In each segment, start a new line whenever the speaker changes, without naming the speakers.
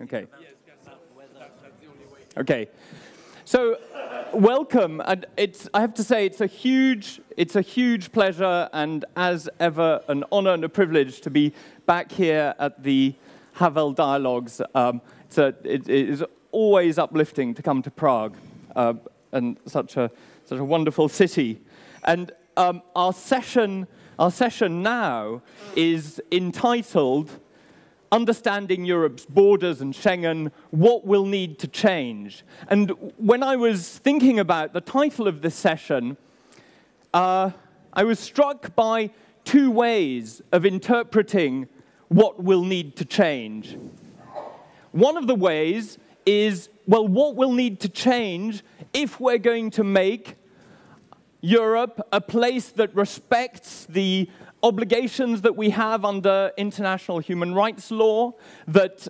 Okay. Okay. So, welcome. And I have to say, it's a huge pleasure, and as ever, an honor and a privilege to be back here at the Havel Dialogues. It is always uplifting to come to Prague, and such a wonderful city. And our session now is entitled Understanding Europe's Borders and Schengen, What Will Need to Change. And when I was thinking about the title of this session, I was struck by two ways of interpreting what will need to change. One of the ways is, well, what will need to change if we're going to make Europe a place that respects the obligations that we have under international human rights law, that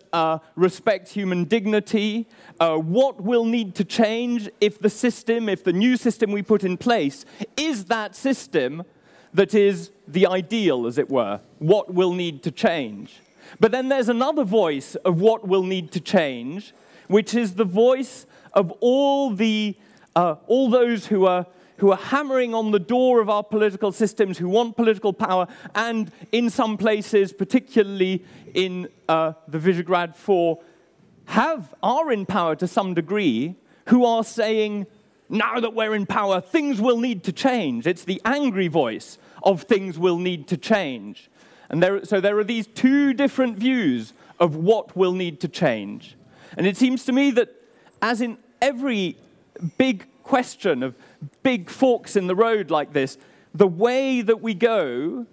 respects human dignity. What will need to change if the new system we put in place is that system that is the ideal, as it were? What will need to change? But then there's another voice of what will need to change, which is the voice of all those who are hammering on the door of our political systems, who want political power, and in some places, particularly in the Visegrad 4, are in power to some degree, who are saying, now that we're in power, things will need to change. It's the angry voice of things will need to change. And so there are these two different views of what will need to change. And it seems to me that, as in every big question of big forks in the road like this, the way that we go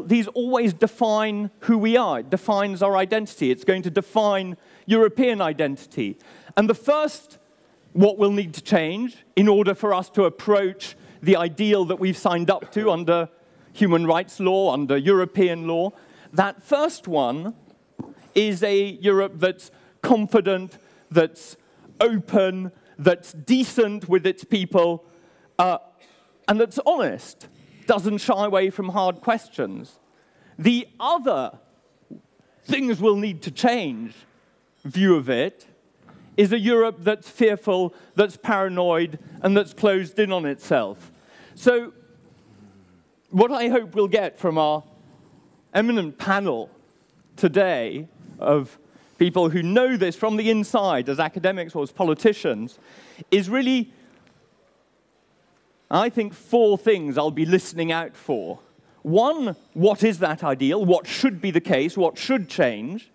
these always define who we are. It defines our identity. It's going to define European identity. And the first, what will need to change in order for us to approach the ideal that we've signed up to under human rights law, under European law, that first one is a Europe that's confident, that's open, that's decent with its people, and that's honest, doesn't shy away from hard questions. The other things will need to change view of it is a Europe that's fearful, that's paranoid, and that's closed in on itself. So what I hope we'll get from our eminent panel today of people who know this from the inside as academics or as politicians, is really, I think, four things I'll be listening out for. One, what is that ideal? What should be the case? What should change?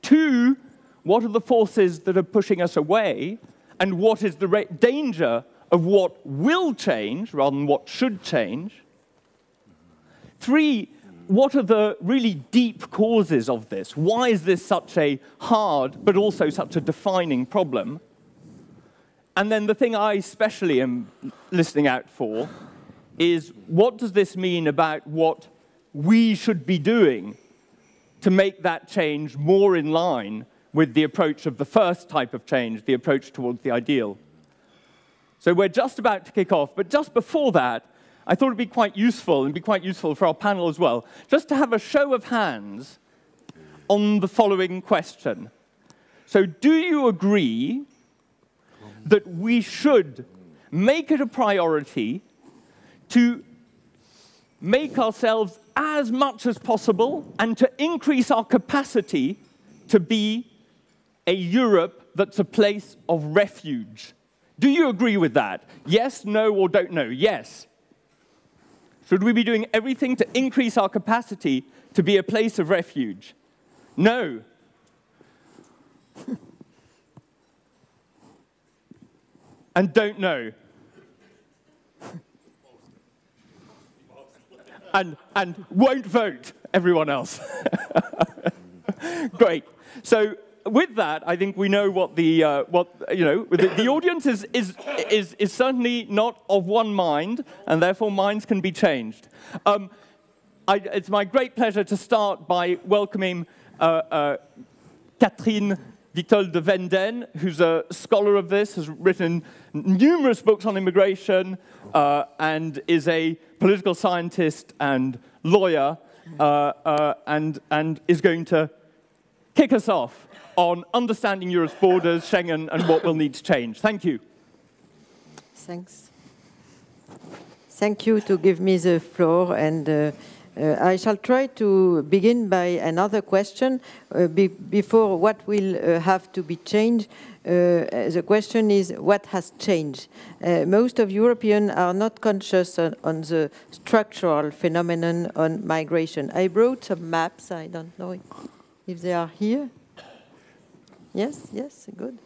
Two, what are the forces that are pushing us away? And what is the danger of what will change rather than what should change? Three, what are the really deep causes of this? Why is this such a hard, but also such a defining problem? And then the thing I especially am listening out for is, what does this mean about what we should be doing to make that change more in line with the approach of the first type of change, the approach towards the ideal? So we're just about to kick off, but just before that, I thought it'd be quite useful, and be quite useful for our panel as well, just to have a show of hands on the following question. So, do you agree that we should make it a priority to make ourselves as much as possible and to increase our capacity to be a Europe that's a place of refuge? Do you agree with that? Yes, no, or don't know? Yes. Should we be doing everything to increase our capacity to be a place of refuge? No. And don't know. And won't vote, everyone else. Great. So with that, I think we know what the audience is certainly not of one mind, and therefore minds can be changed. It's my great pleasure to start by welcoming Catherine Wihtol de Wenden, who's a scholar of this, has written numerous books on immigration, and is a political scientist and lawyer, and is going to kick us off on understanding Europe's borders, Schengen, and what will need to change. Thank you.
Thanks. Thank you to give me the floor, and I shall try to begin by another question before what will have to be changed. The question is, what has changed? Most of Europeans are not conscious on the structural phenomenon on migration. I brought some maps. I don't know if they are here. Yes, yes, good.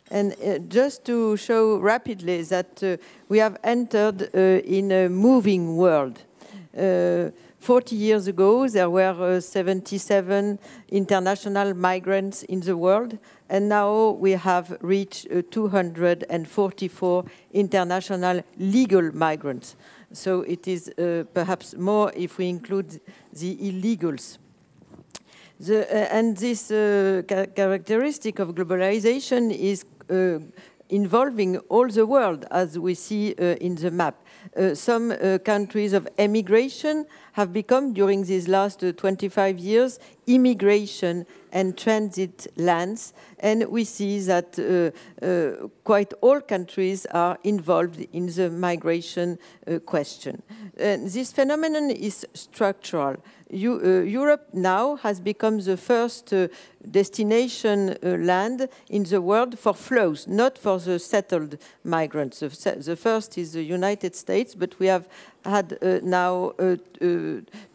And just to show rapidly that we have entered in a moving world. 40 years ago, there were 77 international migrants in the world, and now we have reached 244 international legal migrants. So it is perhaps more if we include the illegals. And this characteristic of globalization is involving all the world, as we see in the map. Some countries of emigration have become, during these last 25 years, immigration and transit lands. And we see that quite all countries are involved in the migration question. This phenomenon is structural. Europe now has become the first destination land in the world for flows, not for the settled migrants. The first is the United States, but we have had now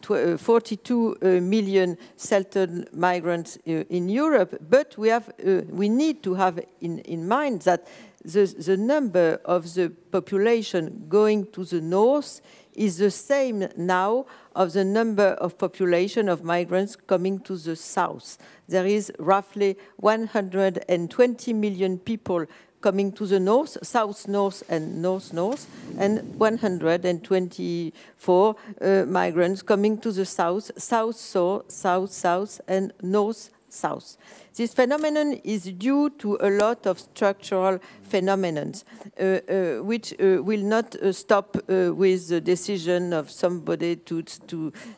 42 million settled migrants in Europe. But we need to have in mind that the number of the population going to the north is the same now of the number of population of migrants coming to the south. There is roughly 120 million people coming to the north, south-north and north-north, and 124 migrants coming to the south, south-south, and north-south. This phenomenon is due to a lot of structural phenomena, which will not stop with the decision of somebody to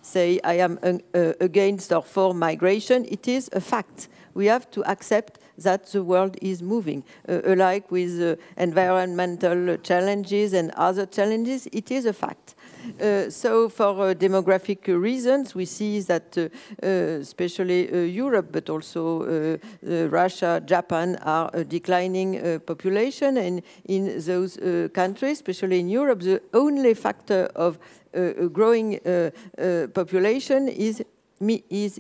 say, I am against or for migration. It is a fact. We have to accept that the world is moving. Alike with environmental challenges and other challenges, it is a fact. So for demographic reasons, we see that especially Europe, but also Russia, Japan are a declining population. And in those countries, especially in Europe, the only factor of growing population is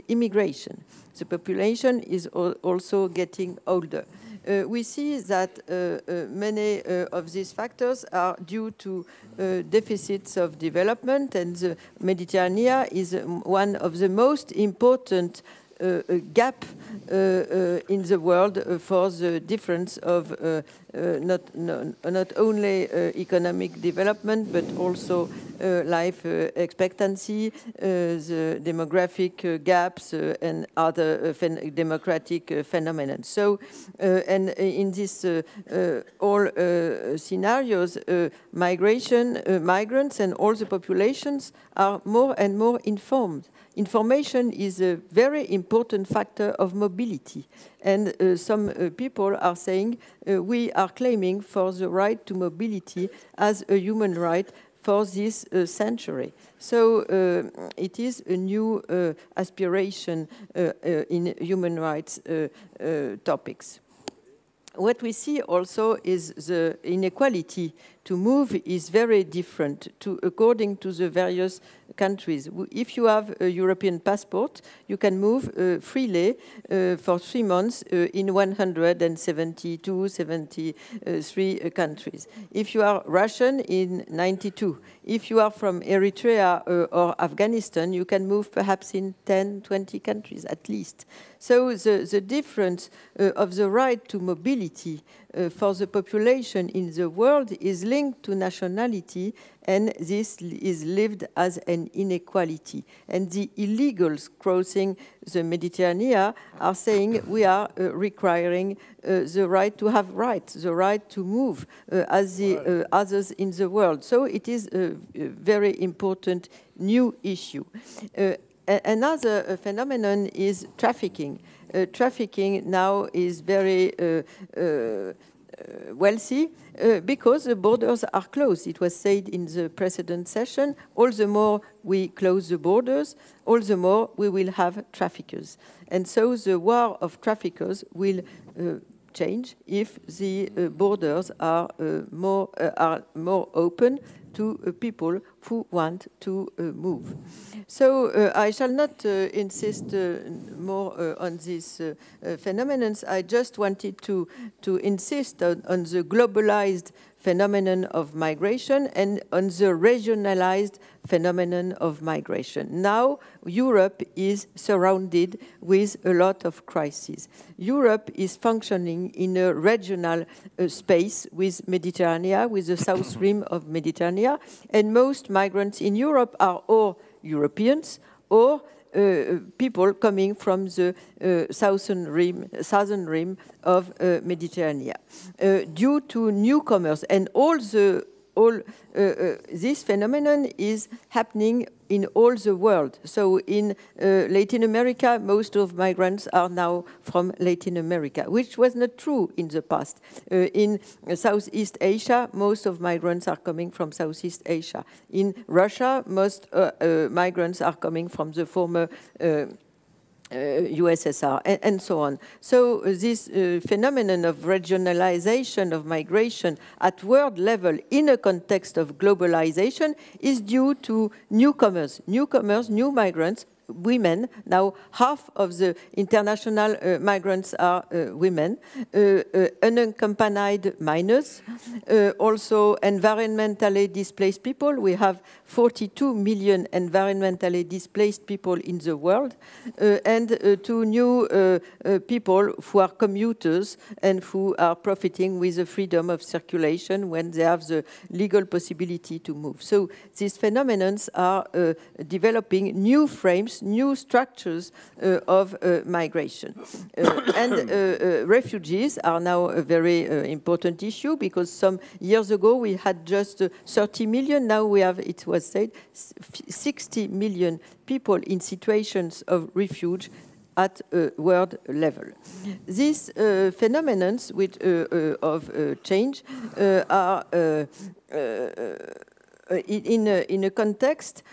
immigration. The population is also getting older. We see that many of these factors are due to deficits of development, and the Mediterranean is one of the most important gap in the world for the difference of not only economic development, but also life expectancy, the demographic gaps, and other democratic phenomena. So, and in this all scenarios, migrants and all the populations are more and more informed. Information is a very important factor of mobility. And some people are saying we are claiming for the right to mobility as a human right for this century. So it is a new aspiration in human rights topics. What we see also is the inequality to move is very different according to the various countries. If you have a European passport, you can move freely for 3 months in 172, 73 countries. If you are Russian, in 92. If you are from Eritrea or Afghanistan, you can move perhaps in 10, 20 countries at least. So the difference of the right to mobility for the population in the world is linked to nationality, and this is lived as an inequality. And the illegals crossing the Mediterranean are saying we are requiring the right to have rights, the right to move as the others in the world. So it is a very important new issue. Another phenomenon is trafficking. Trafficking now is very wealthy because the borders are closed. It was said in the precedent session, all the more we close the borders, all the more we will have traffickers. And so the war of traffickers will change if the borders are more open to people who want to move. So I shall not insist more on these phenomena. I just wanted to insist on the globalized phenomenon of migration and on the regionalized phenomenon of migration. Now, Europe is surrounded with a lot of crises. Europe is functioning in a regional space with Mediterranean, with the south rim of Mediterranean, and most migrants in Europe are all Europeans or people coming from the southern rim of Mediterranean, due to newcomers, and this phenomenon is happening in all the world. So in Latin America, most of migrants are now from Latin America, which was not true in the past. In Southeast Asia, most of migrants are coming from Southeast Asia. In Russia, most migrants are coming from the former USSR, and so on. So this phenomenon of regionalization of migration at world level in a context of globalization is due to newcomers, new migrants, women. Now, half of the international migrants are women, unaccompanied minors, also environmentally displaced people. We have 42 million environmentally displaced people in the world, and two new people who are commuters and who are profiting with the freedom of circulation when they have the legal possibility to move. So these phenomena are developing new frames, new structures of migration. And refugees are now a very important issue, because some years ago we had just 30 million. Now we have, it was said, 60 million people in situations of refuge at world level. These phenomena of change are in a context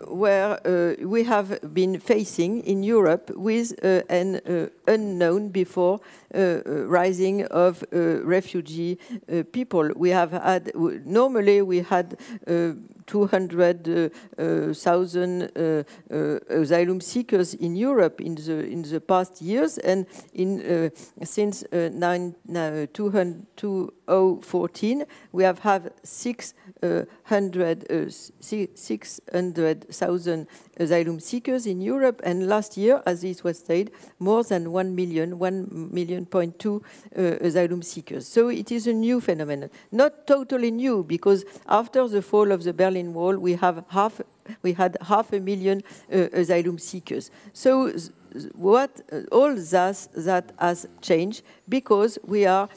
where we have been facing in Europe with an unknown before rising of refugee people. We have had, normally we had 200,000 asylum seekers in Europe in the past years, and since 2014 we have had 600,000 asylum seekers in Europe, and last year, as it was said, more than 1 million, 1.2 million asylum seekers. So it is a new phenomenon, not totally new, because after the fall of the Berlin Wall, we had 500,000 asylum seekers. So all that has changed, because we are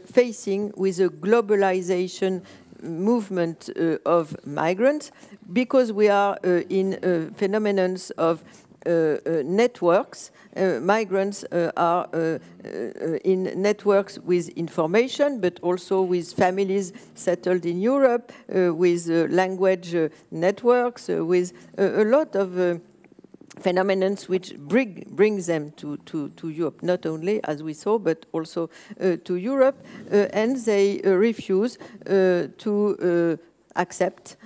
facing with a globalization movement of migrants, because we are in phenomena of networks. Migrants are in networks with information, but also with families settled in Europe, with language networks, with a lot of phenomena which brings them to Europe, not only, as we saw, but also to Europe, and they refuse to accept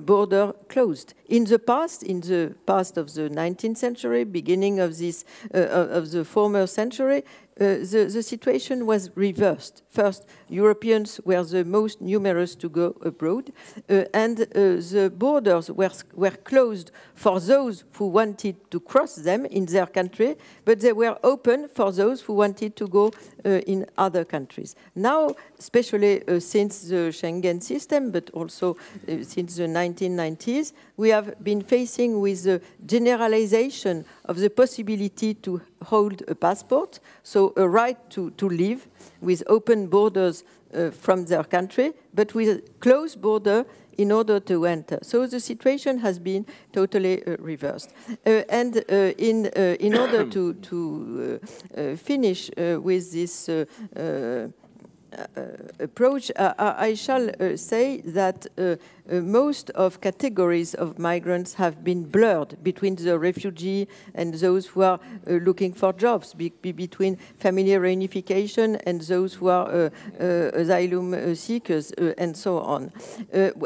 border closed. In the past of the 19th century, beginning of this of the former century, the situation was reversed. First, Europeans were the most numerous to go abroad, and the borders were closed for those who wanted to cross them in their country, but they were open for those who wanted to go in other countries. Now, especially since the Schengen system, but also since the 1990s, we have been facing with the generalization of the possibility to hold a passport, so a right to live with open borders from their country, but with a closed border in order to enter. So the situation has been totally reversed. In order to finish with this approach, I shall say that most of categories of migrants have been blurred between the refugee and those who are looking for jobs, between family reunification and those who are asylum seekers, and so on.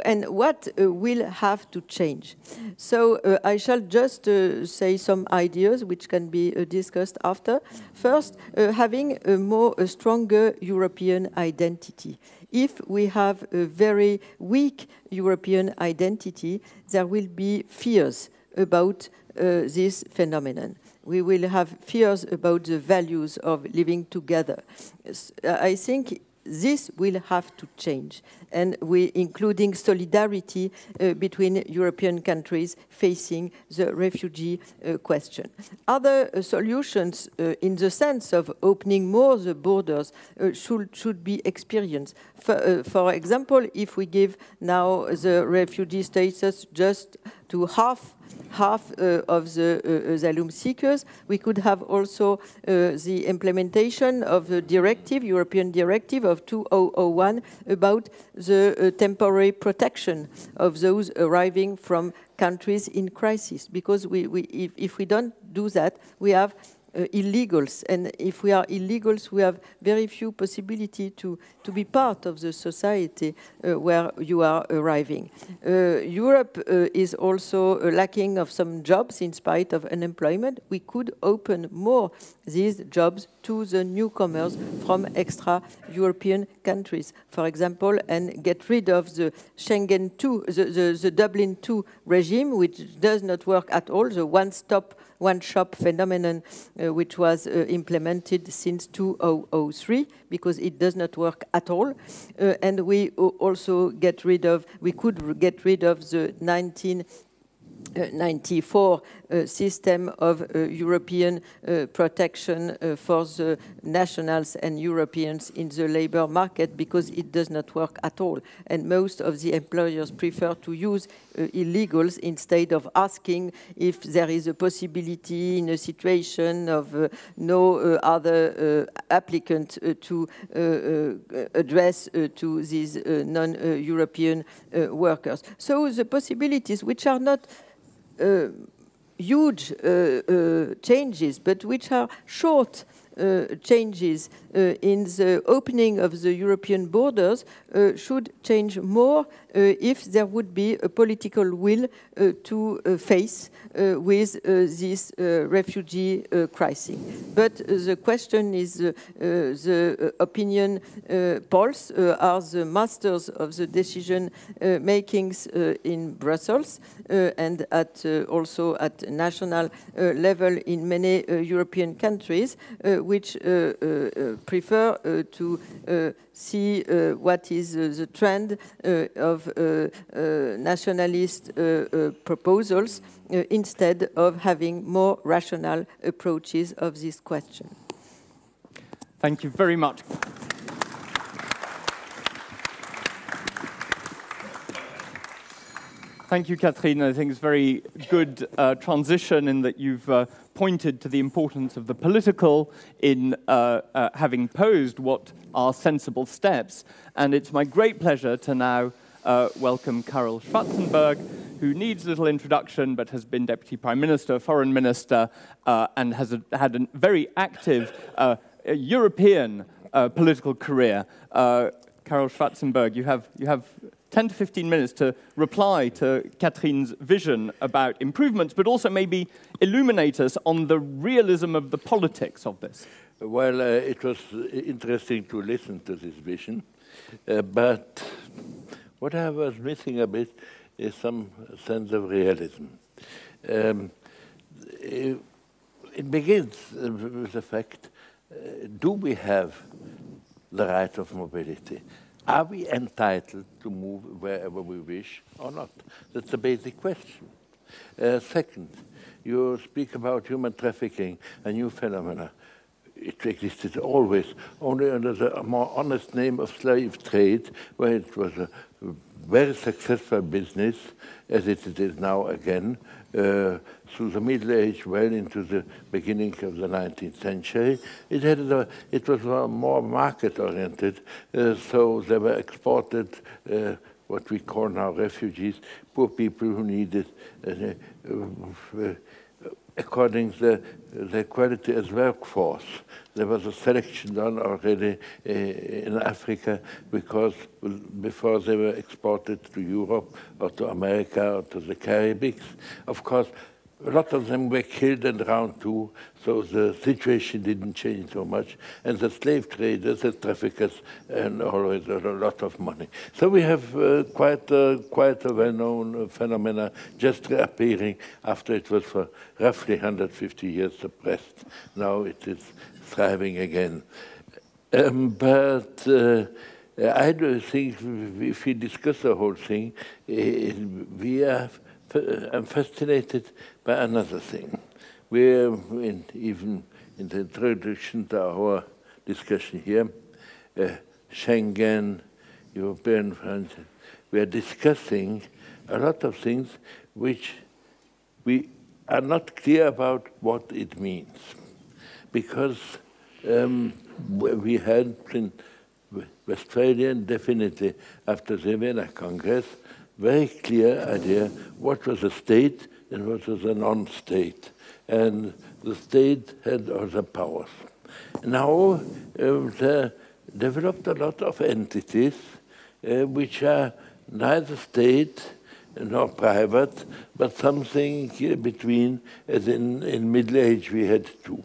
And what will have to change? So I shall just say some ideas which can be discussed after. First, having a stronger European identity. If we have a very weak European identity, there will be fears about this phenomenon. We will have fears about the values of living together. I think this will have to change, and including solidarity between European countries facing the refugee question. Other solutions in the sense of opening more the borders should be experienced. For example, if we give now the refugee status just to half of the asylum seekers, we could have also the implementation of the directive, European directive of 2001 about the temporary protection of those arriving from countries in crisis. Because if we don't do that, we have illegals, and if we are illegals, we have very few possibility to be part of the society where you are arriving. Europe is also lacking of some jobs in spite of unemployment. We could open more these jobs to the newcomers from extra-European countries, for example, and get rid of the Schengen II, the Dublin II regime, which does not work at all, the one-shop phenomenon which was implemented since 2003, because it does not work at all. And we also could get rid of the 1994 system of European protection for the nationals and Europeans in the labor market, because it does not work at all. And most of the employers prefer to use illegals instead of asking if there is a possibility in a situation of no other applicant to address to these non-European workers. So the possibilities, which are not huge changes, but which are short changes in the opening of the European borders, should change more if there would be a political will to face with this refugee crisis. But the question is, the opinion polls are the masters of the decision makings in Brussels and also at national level in many European countries, which prefer to see what is the trend of nationalist proposals instead of having more rational approaches of this question.
Thank you very much. Thank you, Catherine. I think it's a very good transition in that you've pointed to the importance of the political in having posed what are sensible steps. And it's my great pleasure to now welcome Karel Schwarzenberg, who needs little introduction but has been Deputy Prime Minister, Foreign Minister, and has had a very active European political career. Karel Schwarzenberg, you have 10 to 15 minutes to reply to Catherine's vision about improvements, but also maybe illuminate us on the realism of the politics of this.
Well, it was interesting to listen to this vision, but what I was missing a bit is some sense of realism. It begins with the fact, do we have the right of mobility? Are we entitled to move wherever we wish or not? That's a basic question. Second, you speak about human trafficking, a new phenomena. It existed always, only under the more honest name of slave trade, where it was a very successful business, as it is now again, through the Middle Age, well into the beginning of the 19th century. It was more market-oriented, so they were exported what we call now refugees, poor people who needed, according to the quality as workforce. There was a selection done already in Africa because before they were exported to Europe or to America or to the Caribbean. Of course, a lot of them were killed and drowned too, so the situation didn't change so much. And the slave traders, the traffickers, and always a lot of money. So we have quite a well-known phenomena just reappearing after it was for roughly 150 years suppressed. Now it is thriving again. But I do think if we discuss the whole thing, I'm fascinated by another thing. We're even in the introduction to our discussion here, Schengen, European funds, we are discussing a lot of things which we are not clear about what it means. Because we had in Westphalia, definitely after the Vienna Congress, very clear idea what was a state and what was a non-state. And the state had other powers. Now they developed a lot of entities which are neither state nor private, but something here between, as in Middle Age we had two.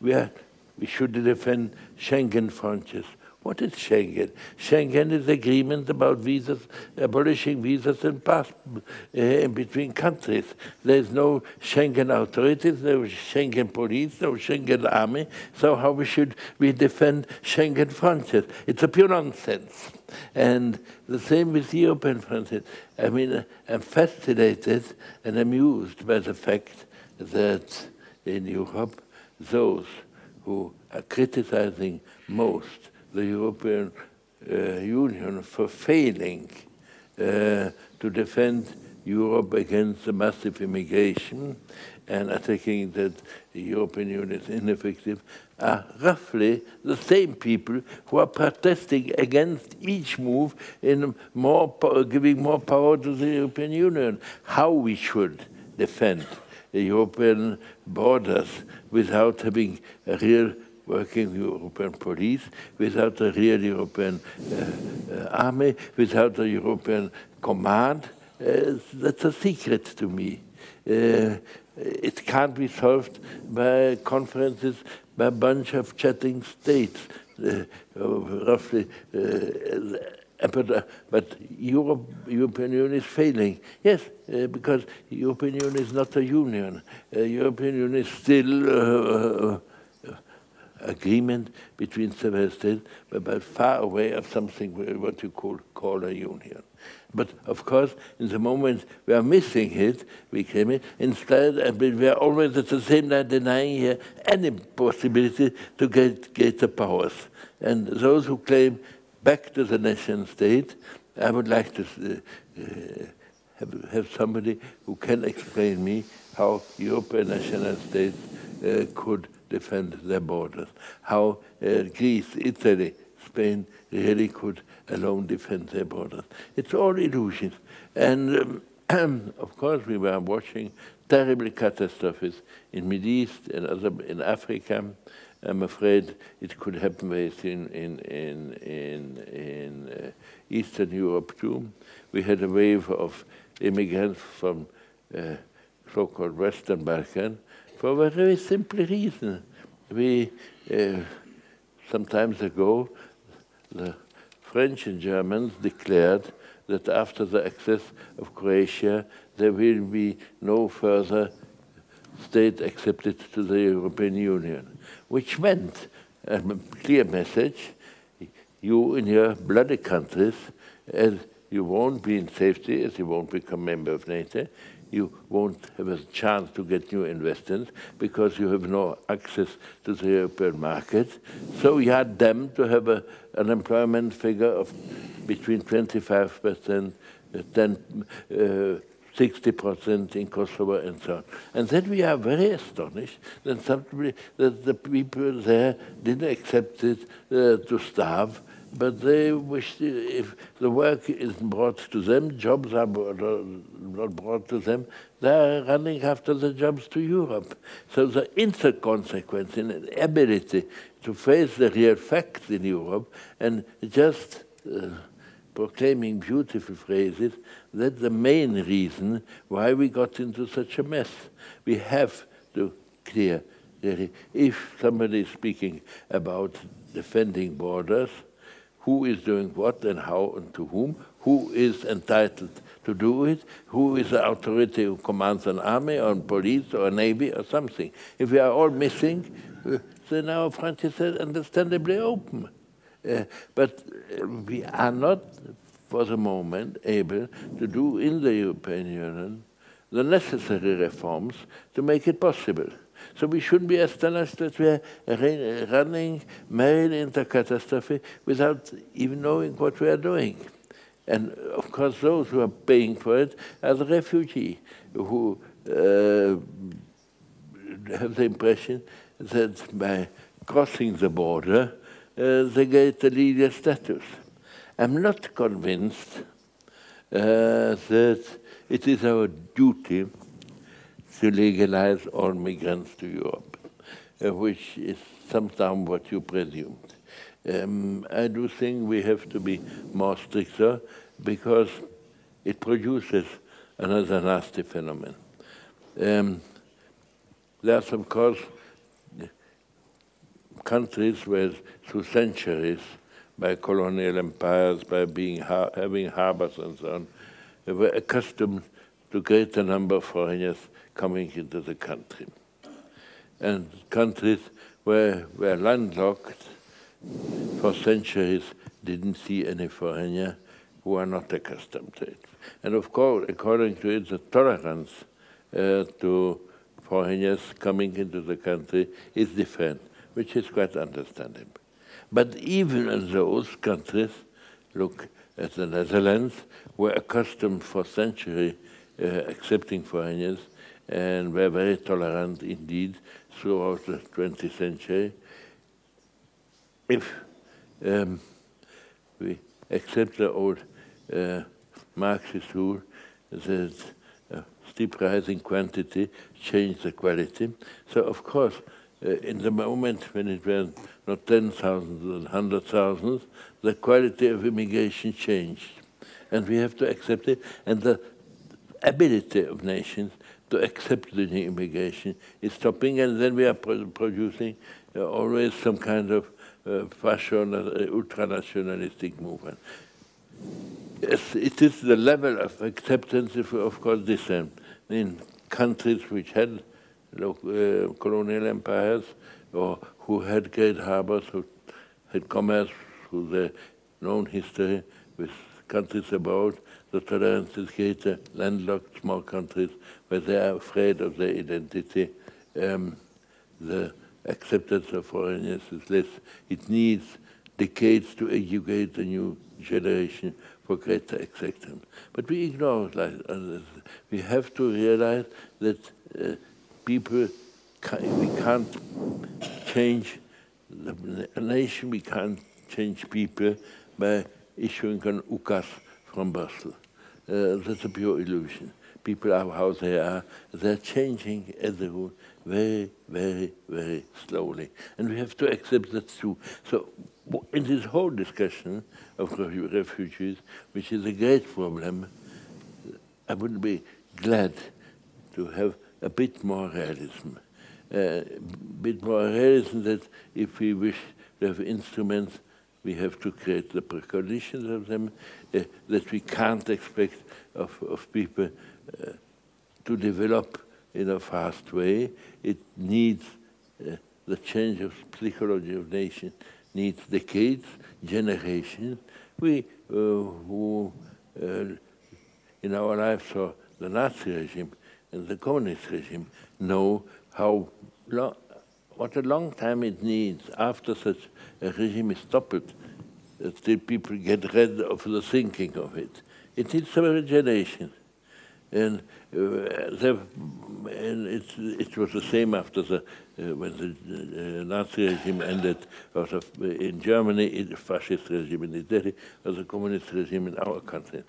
We should defend Schengen frontiers. What is Schengen? Schengen is agreement about visas, abolishing visas and passports in between countries. There is no Schengen authorities, no Schengen police, no Schengen army. So how should we defend Schengen frontiers? It's a pure nonsense. And the same with European frontiers. I mean, I'm fascinated and amused by the fact that in Europe, those who are criticizing most the European Union for failing to defend Europe against the massive immigration and attacking that the European Union is ineffective, are roughly the same people who are protesting against each move in giving more power to the European Union. How we should defend the European borders without having a real working European police, without a real European army, without a European command, that's a secret to me. It can't be solved by conferences, by a bunch of chatting states, roughly. But European Union is failing. Yes, because European Union is not a union. European Union is still agreement between several states, but far away of something what you call a union. But of course, in the moment we are missing it, we came in. Instead, we are always at the same time denying here any possibility to get greater powers. And those who claim back to the nation state, I would like to have somebody who can explain me how European national states could defend their borders, how Greece, Italy, Spain really could alone defend their borders. It's all illusions. And of course, we were watching terrible catastrophes in Middle East and in Africa. I'm afraid it could happen very soon in Eastern Europe too. We had a wave of immigrants from so-called Western Balkan for a very simple reason. We, some time ago, the French and Germans declared that after the access of Croatia, there will be no further state accepted to the European Union, which meant a clear message: you in your bloody countries, as you won't be in safety, as you won't become member of NATO, you won't have a chance to get new investors because you have no access to the European market. So you are damned to have an unemployment figure of between 25%, 60% in Kosovo, and so on. And then we are very astonished that, that the people there didn't accept it to starve, but they wish if the work is brought to them, jobs are not brought to them, they are running after the jobs to Europe. So the inconsequence in the ability to face the real facts in Europe and just proclaiming beautiful phrases, that's the main reason why we got into such a mess. We have to clear, really, if somebody is speaking about defending borders, who is doing what and how and to who is entitled to do it, who is the authority who commands an army or police or a navy or something. If we are all missing, then our front is understandably open. But we are not, for the moment, able to do in the European Union the necessary reforms to make it possible. So we shouldn't be astonished that we are running merrily into catastrophe without even knowing what we are doing. And of course, those who are paying for it are the refugees who have the impression that by crossing the border, they get a legal status. I'm not convinced that it is our duty to legalize all migrants to Europe, which is sometimes what you presumed. I do think we have to be more stricter because it produces another nasty phenomenon. There's, of course, countries where through centuries, by colonial empires, by having harbors and so on, they were accustomed to greater number of foreigners coming into the country. And countries where were landlocked for centuries didn't see any foreigner who are not accustomed to it. And of course, according to it, the tolerance to foreigners coming into the country is different, which is quite understandable. But even in those countries, look at the Netherlands, were accustomed for centuries accepting foreigners and were very tolerant indeed throughout the 20th century. If we accept the old Marxist rule that steep rising quantity changed the quality, so of course, in the moment when it were not 10,000 and 100,000, the quality of immigration changed. And we have to accept it. And the ability of nations to accept the new immigration is stopping. And then we are producing always some kind of fashion, ultranationalistic movement. Yes, it is the level of acceptance, of course, different. In countries which had colonial empires, or who had great harbors, who had commerce through their known history with countries abroad, the tolerance is greater. Landlocked small countries where they are afraid of their identity, the acceptance of foreigners is less. It needs decades to educate a new generation for greater acceptance. But we ignore that. We have to realize that people, we can't change a nation, we can't change people by issuing an ukaz from Brussels. That's a pure illusion. People are how they are. They're changing as a rule very, very, very slowly. And we have to accept that too. So in this whole discussion of refugees, which is a great problem, I would be glad to have a bit more realism. Bit more realism that if we wish to have instruments, we have to create the preconditions of them, that we can't expect of people to develop in a fast way. It needs the change of psychology of nation needs decades, generations. We who in our lives saw the Nazi regime and the communist regime know what a long time it needs after such a regime is toppled, till people get rid of the thinking of it. It needs several generations. And it was the same after when the Nazi regime ended in Germany, the fascist regime in Italy, or the communist regime in our country.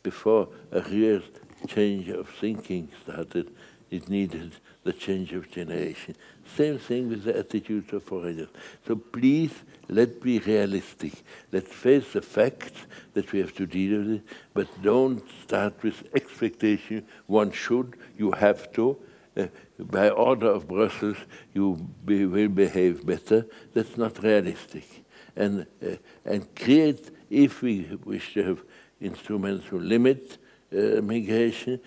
Before a real change of thinking started, it needed the change of generation. Same thing with the attitude of foreigners. So please, let's be realistic. Let's face the facts that we have to deal with it, but don't start with expectation. One should, you have to. By order of Brussels, you will behave better. That's not realistic. And create, if we wish to have instruments to limit migration,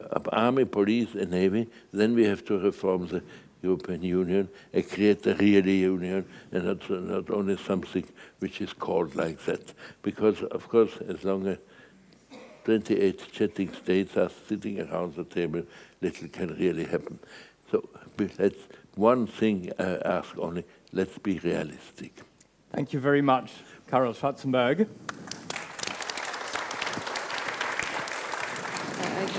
of army, police, and navy, then we have to reform the European Union and create a real union, and not only something which is called like that. Because, of course, as long as 28 chatting states are sitting around the table, little can really happen. So that's one thing I ask only, let's be realistic.
Thank you very much, Karel Schwarzenberg.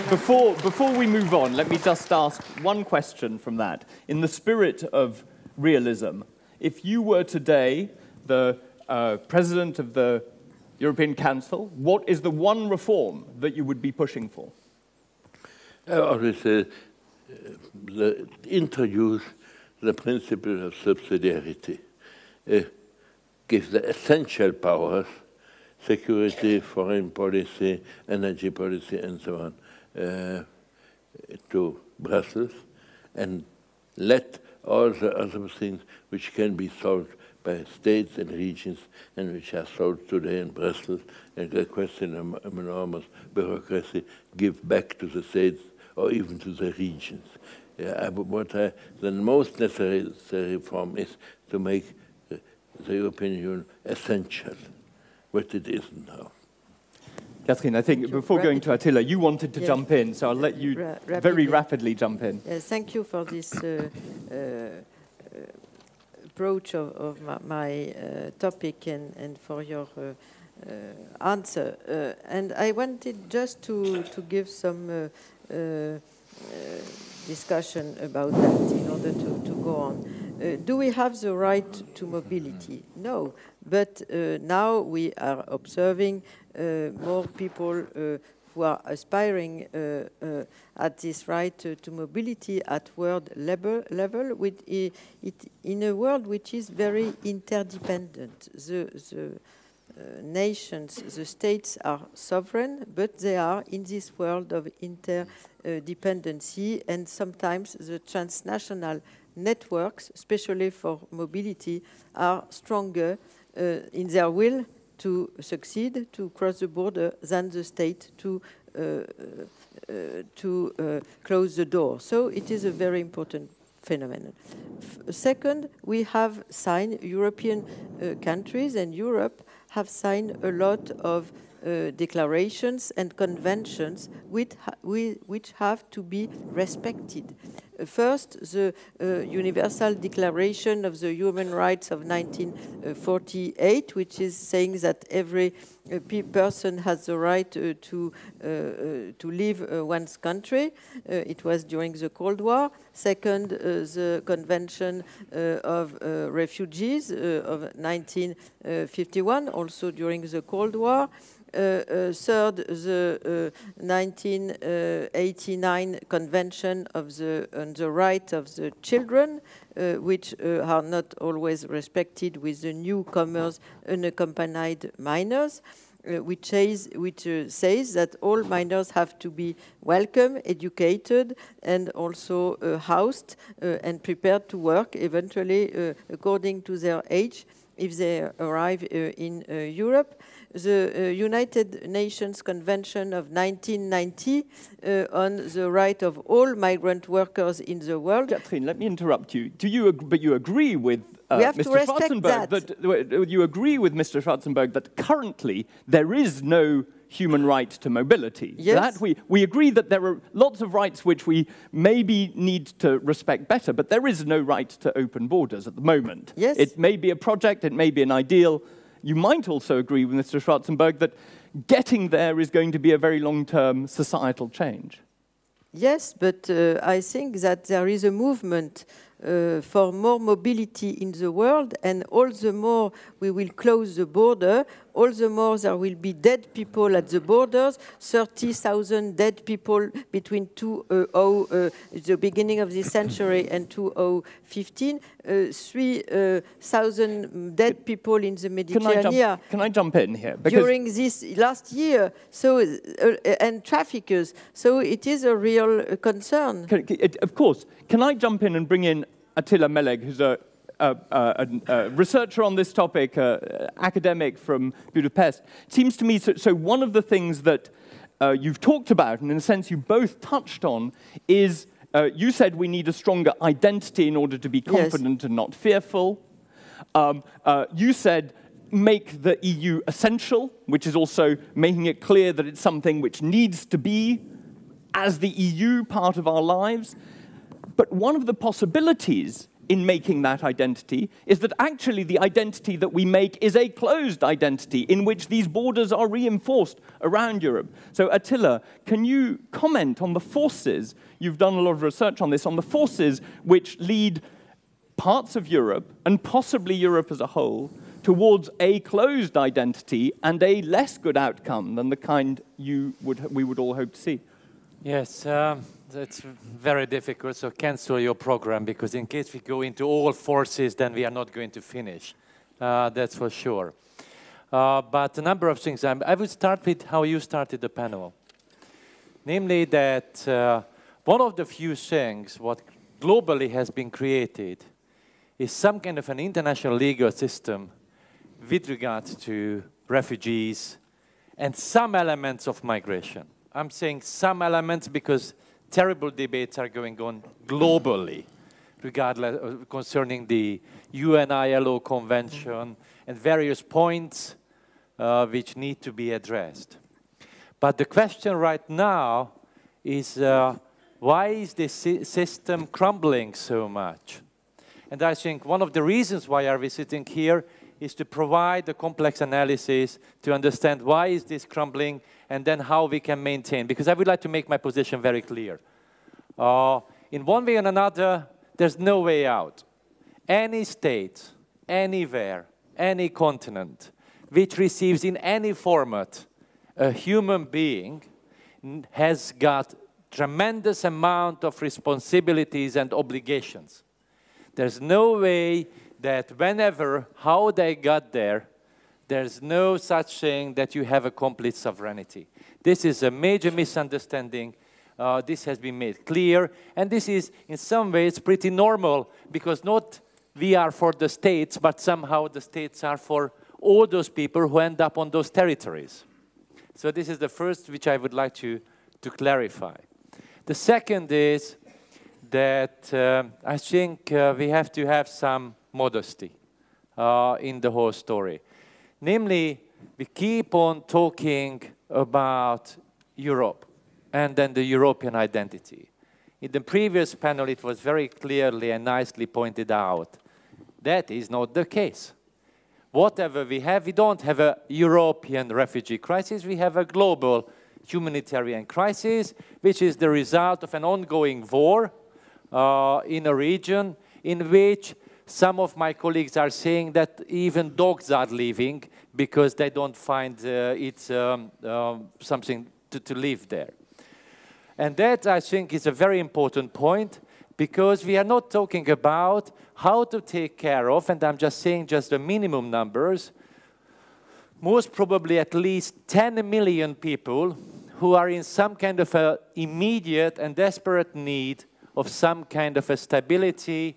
Before we move on, let me just ask one question from that. In the spirit of realism, if you were today the President of the European Council, what is the one reform that you would be pushing for?
I always say, introduce the principle of subsidiarity. Give the essential powers, security, foreign policy, energy policy, and so on, to Brussels, and let all the other things which can be solved by states and regions, and which are solved today in Brussels, and requesting enormous bureaucracy, give back to the states or even to the regions. The most necessary reform is to make the European Union essential, what it isn't now.
Catherine, I think before going to Attila, you wanted to jump in, so I'll let you very rapidly jump in.
Thank you for this approach of my topic and for your answer. And I wanted just to give some discussion about that in order to go on. Do we have the right to mobility? No, but now we are observing more people who are aspiring at this right to mobility at world level with in a world which is very interdependent. The nations, the states are sovereign, but they are in this world of interdependency, and sometimes the transnational networks, especially for mobility, are stronger in their will to succeed, to cross the border, than the state to close the door. So it is a very important phenomenon. Second, we have signed, European countries and Europe have signed a lot of declarations and conventions which have to be respected. First, the Universal Declaration of the Human Rights of 1948, which is saying that every person has the right to leave one's country. It was during the Cold War. Second, the Convention of Refugees of 1951, also during the Cold War. Third, the 1989 Convention on the Right of the Children, which are not always respected with the newcomers, unaccompanied minors, which says that all minors have to be welcome, educated, and also housed and prepared to work, eventually according to their age, if they arrive in Europe. The United Nations Convention of 1990 on the right of all migrant workers in the world.
Catherine, let me interrupt you. But you agree with Mr. Schwarzenberg that you agree with Mr. Schwarzenberg that currently there is no human right to mobility.
Yes.
That we agree that there are lots of rights which we maybe need to respect better, but there is no right to open borders at the moment.
Yes.
It may be a project, it may be an ideal. You might also agree with Mr. Schwarzenberg that getting there is going to be a very long-term societal change.
Yes, but I think that there is a movement for more mobility in the world, and all the more we will close the border, all the more there will be dead people at the borders, 30,000 dead people between the beginning of this century and 2015, 3,000 dead people in the Mediterranean.
Can I jump in here?
During this last year, so and traffickers, so it is a real concern.
Of course. Can I jump in and bring in Attila Melegh, who's a researcher on this topic, academic from Budapest? It seems to me, so one of the things that you've talked about, and in a sense you both touched on, is you said we need a stronger identity in order to be confident and not fearful. You said make the EU essential, which is also making it clear that it's something which needs to be, as the EU, part of our lives. But one of the possibilities in making that identity is that actually the identity that we make is a closed identity in which these borders are reinforced around Europe. So Attila, can you comment on the forces, you've done a lot of research on this, on the forces which lead parts of Europe, and possibly Europe as a whole, towards a closed identity and a less good outcome than the kind we would all hope to see?
Yes, it's very difficult, so cancel your program, because in case we go into all forces, then we are not going to finish. That's for sure. But a number of things. I would start with how you started the panel. Namely that one of the few things what globally has been created is some kind of an international legal system with regards to refugees and some elements of migration. I'm saying some elements because terrible debates are going on globally regardless concerning the UN ILO Convention and various points which need to be addressed. But the question right now is why is this system crumbling so much? And I think one of the reasons why are we sitting here is to provide a complex analysis to understand why is this crumbling and then how we can maintain. Because I would like to make my position very clear. In one way or another, there's no way out. Any state, anywhere, any continent, which receives in any format a human being has got tremendous amount of responsibilities and obligations. There's no way that whenever, how they got there, there's no such thing that you have a complete sovereignty. This is a major misunderstanding. This has been made clear, and this is in some ways pretty normal, because not we are for the states, but somehow the states are for all those people who end up on those territories. So this is the first which I would like to clarify. The second is that I think we have to have some modesty in the whole story. Namely, we keep on talking about Europe and then the European identity. In the previous panel, it was very clearly and nicely pointed out that is not the case. Whatever we have, we don't have a European refugee crisis, we have a global humanitarian crisis, which is the result of an ongoing war in a region in which some of my colleagues are saying that even dogs are leaving because they don't find it's something to live there. And that, I think, is a very important point, because we are not talking about how to take care of, and I'm just saying just the minimum numbers, most probably at least 10 million people who are in some kind of a immediate and desperate need of some kind of a stability,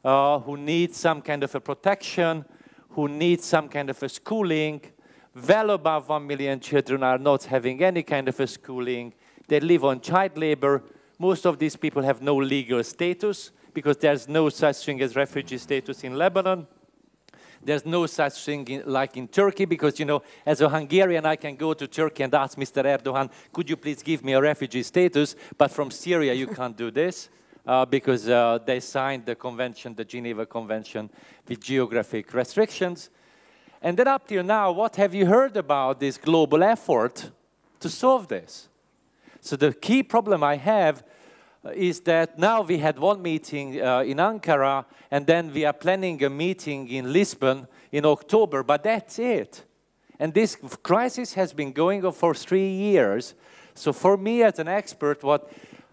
who need some kind of a protection, who need some kind of a schooling. Well above 1 million children are not having any kind of a schooling. They live on child labor. Most of these people have no legal status because there's no such thing as refugee status in Lebanon. There's no such thing like in Turkey, because, you know, as a Hungarian, I can go to Turkey and ask Mr. Erdogan, could you please give me a refugee status? But from Syria, you can't do this because they signed the convention, the Geneva Convention, with geographic restrictions. And then up till now, what have you heard about this global effort to solve this? So the key problem I have is that now we had one meeting in Ankara, and then we are planning a meeting in Lisbon in October, but that's it. And this crisis has been going on for 3 years. So for me as an expert,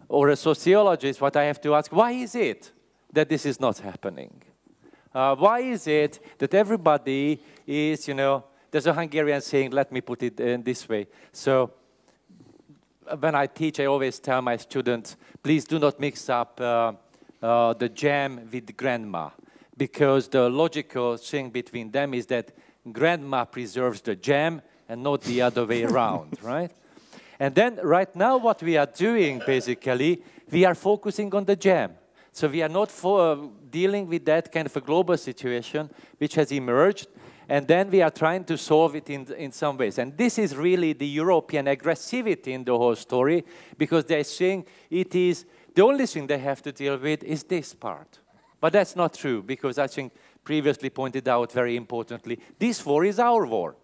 or a sociologist, what I have to ask, why is it that this is not happening? Why is it that everybody is, you know, there's a Hungarian saying, let me put it in this way. So when I teach, I always tell my students, please do not mix up the jam with grandma, because the logical thing between them is that grandma preserves the jam and not the other way around, right? And then right now what we are doing, basically, we are focusing on the jam. So we are not dealing with that kind of a global situation which has emerged, and then we are trying to solve it in some ways. And this is really the European aggressivity in the whole story, because they're saying it is the only thing they have to deal with is this part. But that's not true, because I think previously pointed out very importantly, this war is our war.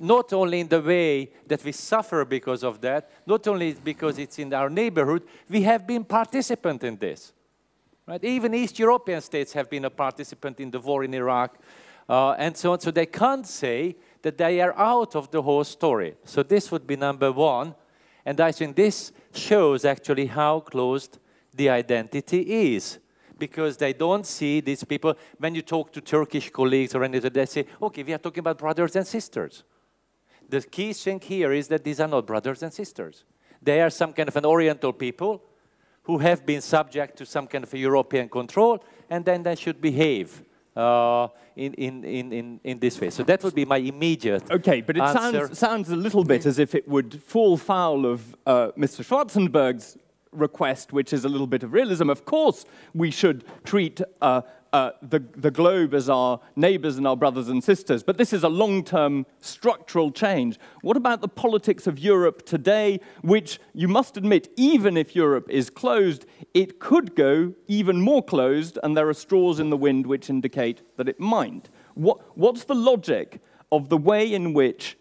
Not only in the way that we suffer because of that, not only because it's in our neighborhood, we have been participant in this. Right? Even East European states have been a participant in the war in Iraq, and so on. So they can't say that they are out of the whole story. So this would be number one. And I think this shows actually how closed the identity is. Because they don't see these people, when you talk to Turkish colleagues or anything, they say, okay, we are talking about brothers and sisters. The key thing here is that these are not brothers and sisters. They are some kind of an Oriental people who have been subject to some kind of a European control, and then they should behave in this way. So that would be my immediate
Okay, but it
answer.
sounds a little bit as if it would fall foul of Mr. Schwarzenberg's request, which is a little bit of realism. Of course, we should treat the globe as our neighbors and our brothers and sisters, but this is a long-term structural change. What about the politics of Europe today, which you must admit, even if Europe is closed, it could go even more closed, and there are straws in the wind which indicate that it might. What's the logic of the way in which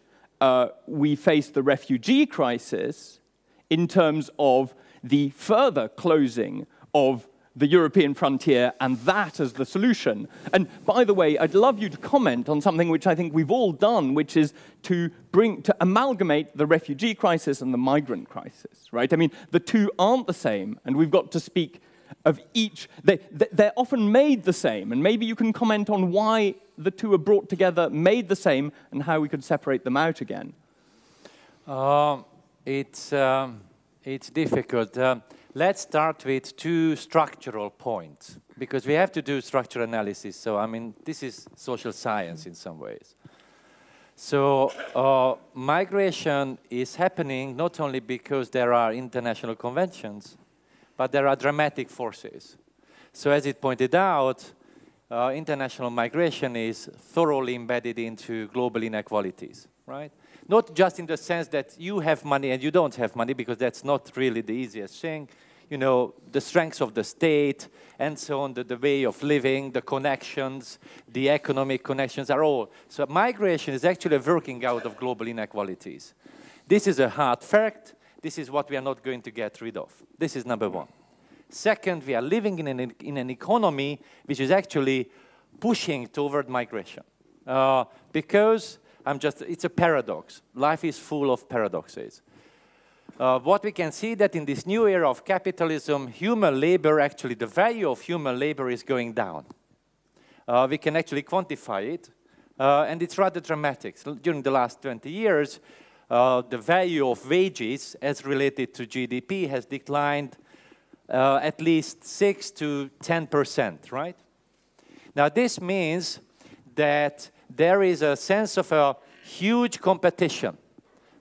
we face the refugee crisis in terms of the further closing of the European frontier, and that as the solution? And by the way, I'd love you to comment on something which I think we've all done, which is to amalgamate the refugee crisis and the migrant crisis, right? I mean, the two aren't the same, and we've got to speak of each. They're often made the same, and maybe you can comment on why the two are brought together, made the same, and how we could separate them out again.
It's difficult. Let's start with two structural points, because we have to do structural analysis. So, I mean, this is social science in some ways. So, migration is happening not only because there are international conventions, but there are dramatic forces. So, as it pointed out, international migration is thoroughly embedded into global inequalities, right? Not just in the sense that you have money and you don't have money, because that's not really the easiest thing. You know, the strengths of the state and so on, the way of living, the connections, the economic connections are all. So migration is actually a working out of global inequalities. This is a hard fact. This is what we are not going to get rid of. This is number one. Second, we are living in an economy which is actually pushing toward migration. Because it's a paradox. Life is full of paradoxes. What we can see that in this new era of capitalism, human labor, actually the value of human labor is going down. We can actually quantify it, and it's rather dramatic. So during the last 20 years, the value of wages as related to GDP has declined at least 6 to 10%, right? Now this means that there is a sense of a huge competition.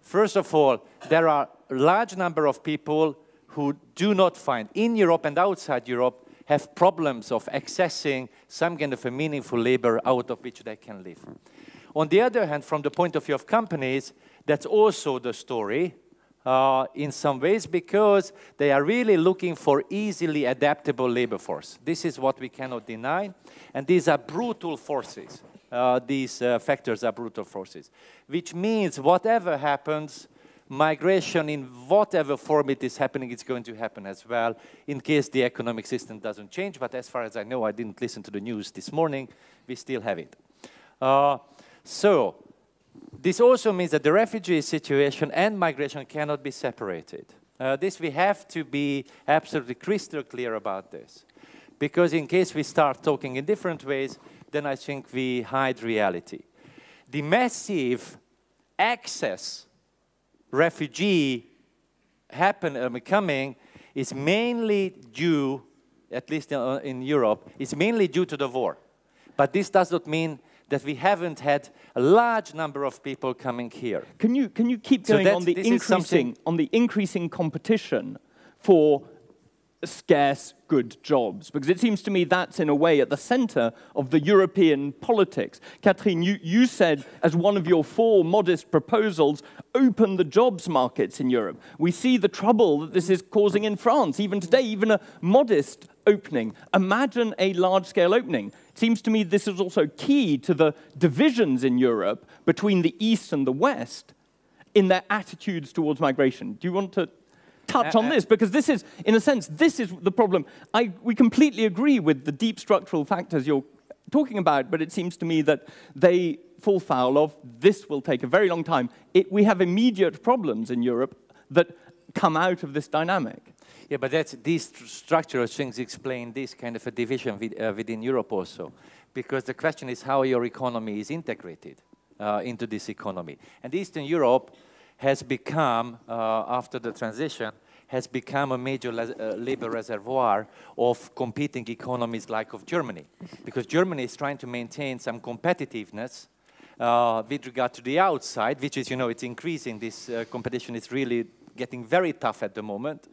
First of all, there are a large number of people who do not find, in Europe and outside Europe, have problems of accessing some kind of a meaningful labor out of which they can live. On the other hand, from the point of view of companies, that's also the story in some ways, because they are really looking for easily adaptable labor force. This is what we cannot deny, and these are brutal forces. These factors are brutal forces, which means whatever happens, migration in whatever form it is happening, it's going to happen as well, in case the economic system doesn't change. But as far as I know, I didn't listen to the news this morning, we still have it. So this also means that the refugee situation and migration cannot be separated. This we have to be absolutely crystal clear about this, because in case we start talking in different ways, then I think we hide reality. The massive excess refugee coming is mainly due, at least in Europe, is mainly due to the war. But this does not mean that we haven't had a large number of people coming here.
Can you keep going on the increasing competition for scarce good jobs? Because it seems to me that's in a way at the center of the European politics. Catherine, you said as one of your 4 modest proposals, open the jobs markets in Europe. We see the trouble that this is causing in France, even today, even a modest opening. Imagine a large-scale opening. It seems to me this is also key to the divisions in Europe between the East and the West in their attitudes towards migration. Do you want to touch on this? Because this is, in a sense, this is the problem. We completely agree with the deep structural factors you're talking about, but it seems to me that they fall foul of this will take a very long time. We have immediate problems in Europe that come out of this dynamic.
Yeah, but these structural things explain this kind of a division within Europe also, because the question is how your economy is integrated into this economy. And Eastern Europe has become, after the transition, has become a major labor reservoir of competing economies like of Germany. Because Germany is trying to maintain some competitiveness with regard to the outside, which is, it's increasing. This competition is really getting very tough at the moment.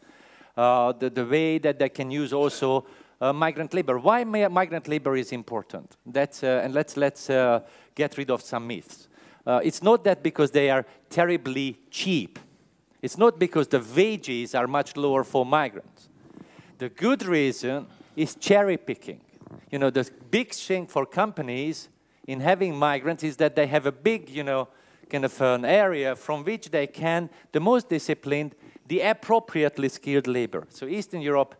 The way that they can use also migrant labor. Why migrant labor is important? And let's get rid of some myths. It's not that because they are terribly cheap. It's not because the wages are much lower for migrants. The good reason is cherry picking. The big thing for companies in having migrants is that they have a big, kind of an area from which they can, the most disciplined, the appropriately skilled labor. So Eastern Europe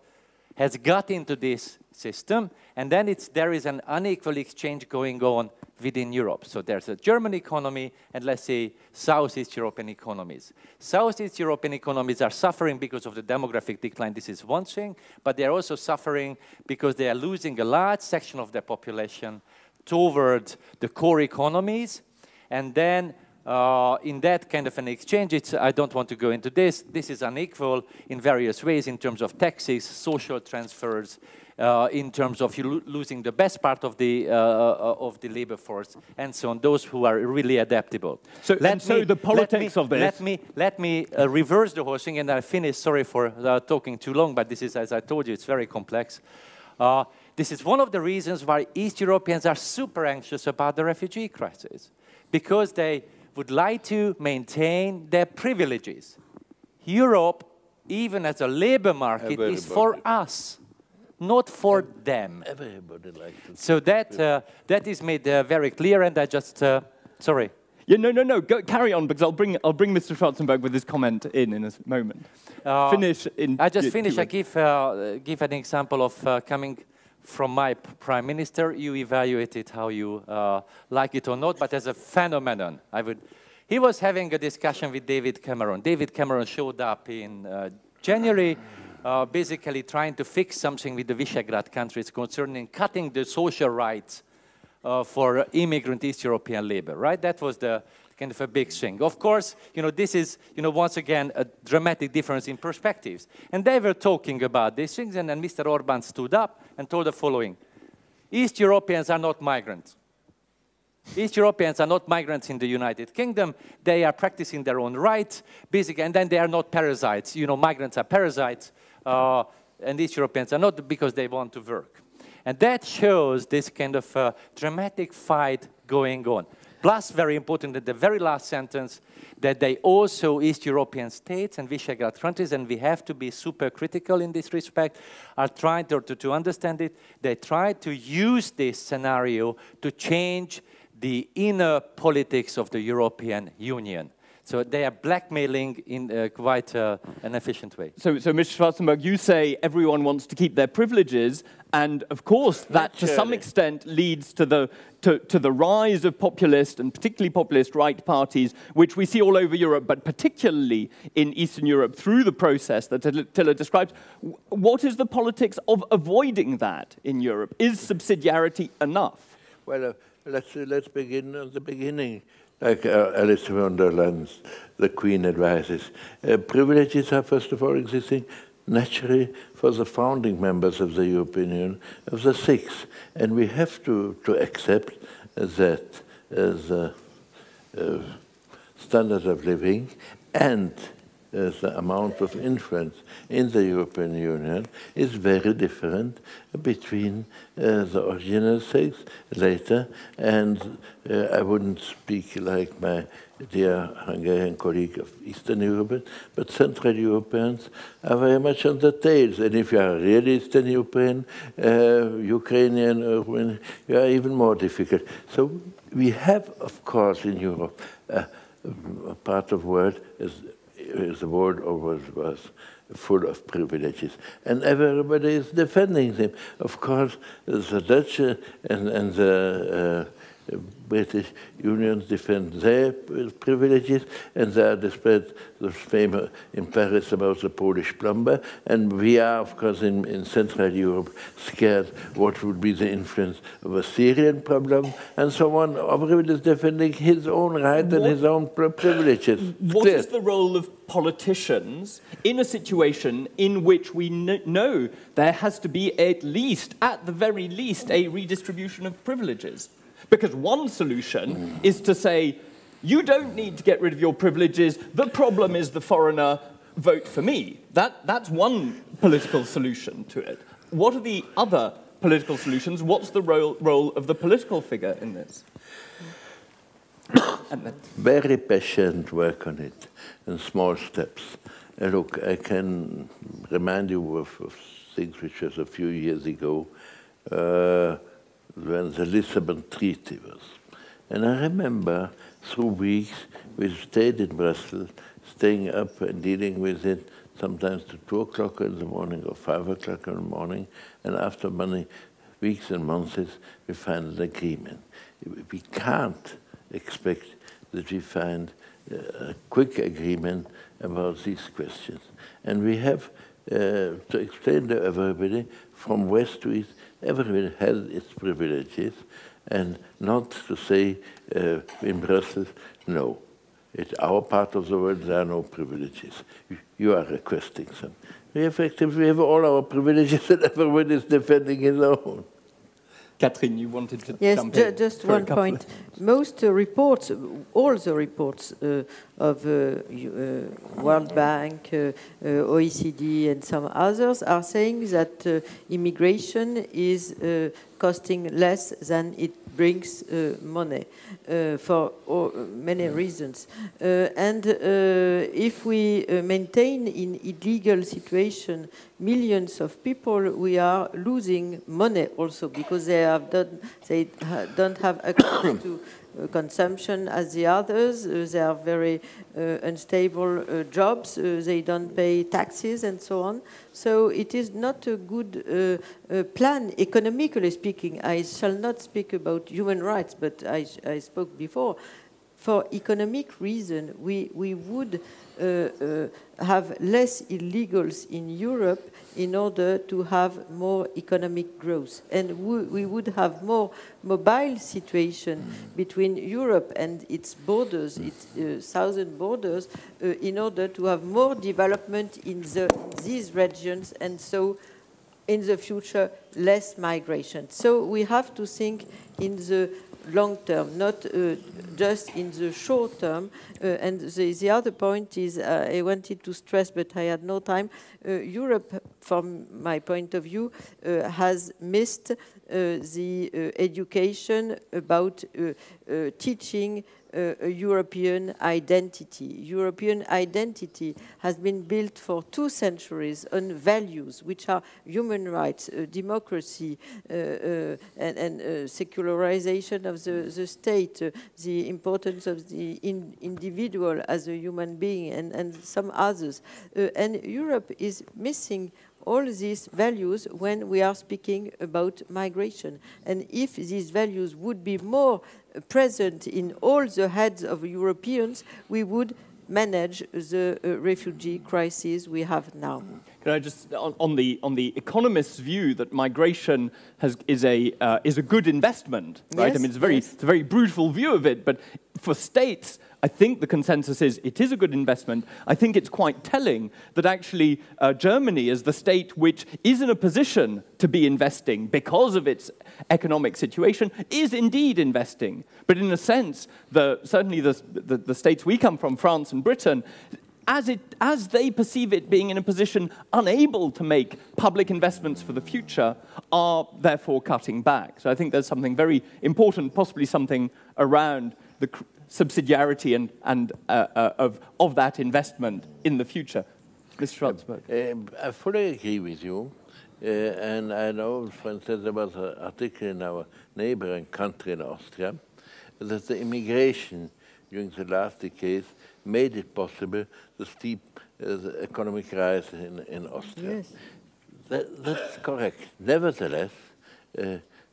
has got into this system, and then there is an unequal exchange going on within Europe. So there's a German economy and, let's say, Southeast European economies. Southeast European economies are suffering because of the demographic decline. This is one thing, but they're also suffering because they are losing a large section of their population towards the core economies. And then in that kind of an exchange, I don't want to go into this. This is unequal in various ways in terms of taxes, social transfers, in terms of you losing the best part of the labor force, and so on, those who are really adaptable.
So, the politics of this.
Let me reverse the whole thing, and I finish. Sorry for talking too long, but this is, as I told you, it's very complex. This is one of the reasons why East Europeans are super anxious about the refugee crisis, because they would like to maintain their privileges. Europe, even as a labor market, is for us, not for them.
Everybody likes it.
So that is made very clear, and I just, sorry.
Yeah, no, carry on, because I'll bring Mr. Schwarzenberg with his comment in a moment.
I just finish. I give an example of coming from my prime minister. You evaluate it how you like it or not, but as a phenomenon, he was having a discussion with David Cameron. David Cameron showed up in January, basically trying to fix something with the Visegrad countries concerning cutting the social rights for immigrant East European labor, right? That was the kind of a big thing. Of course, this is, once again, a dramatic difference in perspectives. And they were talking about these things, and then Mr. Orbán stood up and told the following: East Europeans are not migrants. East Europeans are not migrants in the United Kingdom. They are practicing their own rights, basically, and then they are not parasites. Migrants are parasites. and East Europeans are not because they want to work. And that shows this kind of dramatic fight going on. Plus, very important, at the very last sentence, that they also, East European states and Visegrad countries, and we have to be super critical in this respect, are trying to understand it. They try to use this scenario to change the inner politics of the European Union. So they are blackmailing in quite an efficient way.
So Mr. Schwarzenberg, you say everyone wants to keep their privileges, and of course that to some extent leads to the rise of populist and particularly populist right parties, which we see all over Europe, but particularly in Eastern Europe through the process that Attila describes. What is the politics of avoiding that in Europe? Is subsidiarity enough?
Well, let's begin at the beginning. Like Alice in Wonderland's The Queen advises. Privileges are, first of all, existing naturally for the founding members of the European Union, of the six. And we have to accept that the standard of living and the amount of influence in the European Union is very different between the original six later, and I wouldn't speak like my dear Hungarian colleague of Eastern Europe, but Central Europeans are very much on the tails. And if you are really Eastern European, Ukrainian, or you are even more difficult. So we have, of course, in Europe, a part of the world the world was full of privileges, and everybody is defending them. Of course, the Dutch and the British unions defend their privileges, and they are despite the famous in Paris about the Polish plumber, and we are, of course, in Central Europe scared what would be the influence of a Syrian problem, and so on. Everybody is defending his own right and his own privileges.
What is the role of politicians in a situation in which we know there has to be at the very least, a redistribution of privileges? Because one solution is to say, you don't need to get rid of your privileges, the problem is the foreigner, vote for me. That's one political solution to it. What are the other political solutions? What's the role of the political figure in this?
Very patient work on it, in small steps. Look, I can remind you of things which was a few years ago, when the Lisbon Treaty was. And I remember through weeks we stayed in Brussels, staying up and dealing with it, sometimes to 2 o'clock in the morning or 5 o'clock in the morning, and after many weeks and months we find an agreement. We can't expect that we find a quick agreement about these questions. And we have to explain to everybody from west to east, everybody has its privileges, and not to say in Brussels, no, it's our part of the world, there are no privileges. You are requesting some. We have all our privileges and everybody is defending his own.
Catherine, you wanted to jump
in.
in.
Just one point. Most reports, all the reports of World Bank, OECD, and some others are saying that immigration is costing less than it brings money for many reasons. And if we maintain in illegal situation millions of people, we are losing money also because they don't have access to consumption as the others. They are very unstable jobs. They don't pay taxes and so on. So it is not a good plan, economically speaking. I shall not speak about human rights, but I spoke before. For economic reason, we would have less illegals in Europe in order to have more economic growth. And we would have more mobile situation between Europe and its borders, its southern borders, in order to have more development in these regions, and so in the future less migration. So we have to think in the long term, not just in the short term. And the other point is, I wanted to stress, but I had no time, Europe from my point of view, has missed the education about teaching a European identity. European identity has been built for 2 centuries on values, which are human rights, democracy, and secularization of the state, the importance of the individual as a human being, and some others. And Europe is missing all these values when we are speaking about migration. And if these values would be more present in all the heads of Europeans, we would manage the refugee crisis we have now.
Can I just, on the economist's view that migration is a good investment, right?
Yes,
I mean, it's a very brutal view of it, but for states, I think the consensus is it is a good investment. I think it's quite telling that actually Germany, as the state which is in a position to be investing because of its economic situation, is indeed investing. But in a sense, certainly the states we come from, France and Britain, as they perceive it being in a position unable to make public investments for the future, are therefore cutting back. So I think there's something very important, possibly something around the subsidiarity and of that investment in the future. Mr. Schwarzenberg.
I fully agree with you. And I know, for instance, there was an article in our neighboring country in Austria that the immigration during the last decades made it possible the steep economic rise in Austria.
Yes.
That's correct. Nevertheless,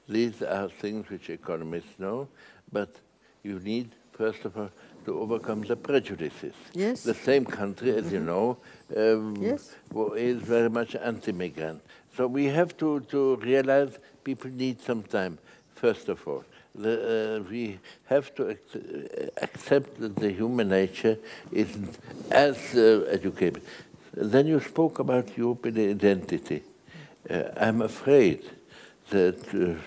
these are things which economists know, but you need, first of all, to overcome the prejudices.
Yes.
The same country, as you know,
Yes.
is very much anti-migrant. So we have to realize people need some time, first of all. We have to accept that the human nature isn't as educated. Then you spoke about European identity. I'm afraid that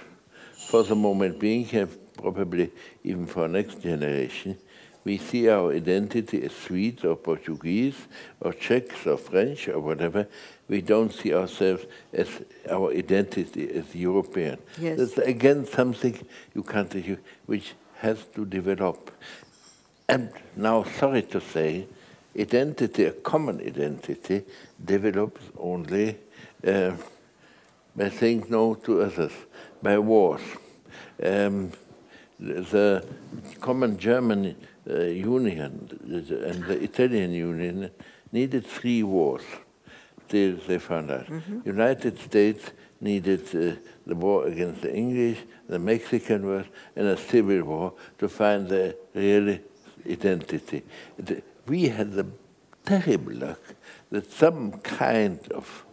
for the moment being, probably even for next generation, we see our identity as Swedes or Portuguese or Czechs or French or whatever. We don't see ourselves as our identity as European.
Yes.
That's again something you can't do, which has to develop. And now, sorry to say, identity, a common identity, develops only by saying no to others, by wars. The common German Union and the Italian Union needed 3 wars till they found out. United States needed the war against the English, the Mexican War, and a civil war to find their real identity. We had the terrible luck that some kind of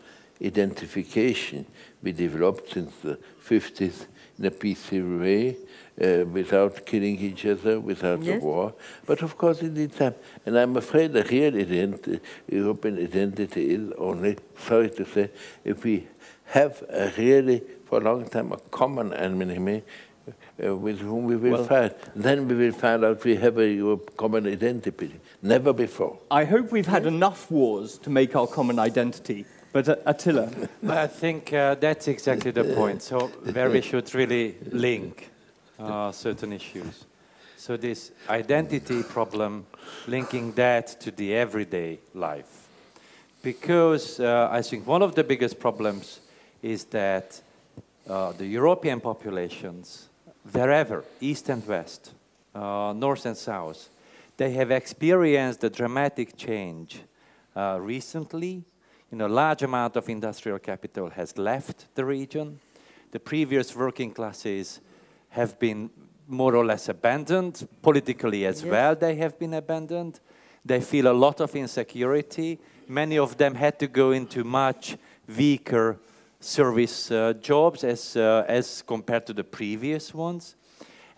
identification we developed since the 50s in a peaceful way, without killing each other, without the war. But of course it needs time. And I'm afraid the real European identity is only, sorry to say, if we have a really, for a long time, a common enemy with whom we will fight. Then we will find out we have a common identity. Never before.
I hope we've had enough wars to make our common identity. But Attila?
I think that's exactly the point. So where we should really link certain issues. So this identity problem, linking that to the everyday life. Because I think one of the biggest problems is that the European populations, wherever, east and west, north and south, they have experienced a dramatic change recently. You know, a large amount of industrial capital has left the region. The previous working classes have been more or less abandoned. Politically as well, they have been abandoned. They feel a lot of insecurity. Many of them had to go into much weaker service jobs as compared to the previous ones.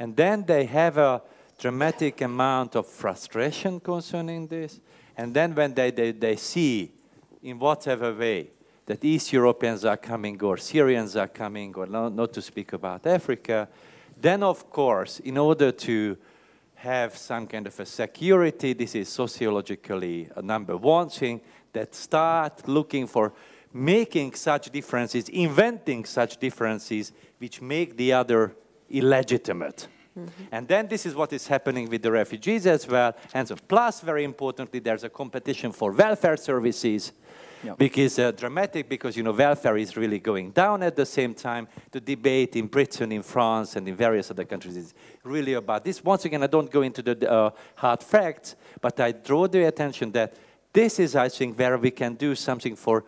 And then they have a dramatic amount of frustration concerning this. And then when they see, in whatever way, that East Europeans are coming or Syrians are coming, or not to speak about Africa, then of course, in order to have some kind of a security, this is sociologically a number one thing, that start looking for making such differences, inventing such differences, which make the other illegitimate. And then this is what is happening with the refugees as well. And so, plus, very importantly, there's a competition for welfare services, which is dramatic because, you know, welfare is really going down at the same time. The debate in Britain, in France, and in various other countries is really about this. Once again, I don't go into the hard facts, but I draw the attention that this is, I think, where we can do something for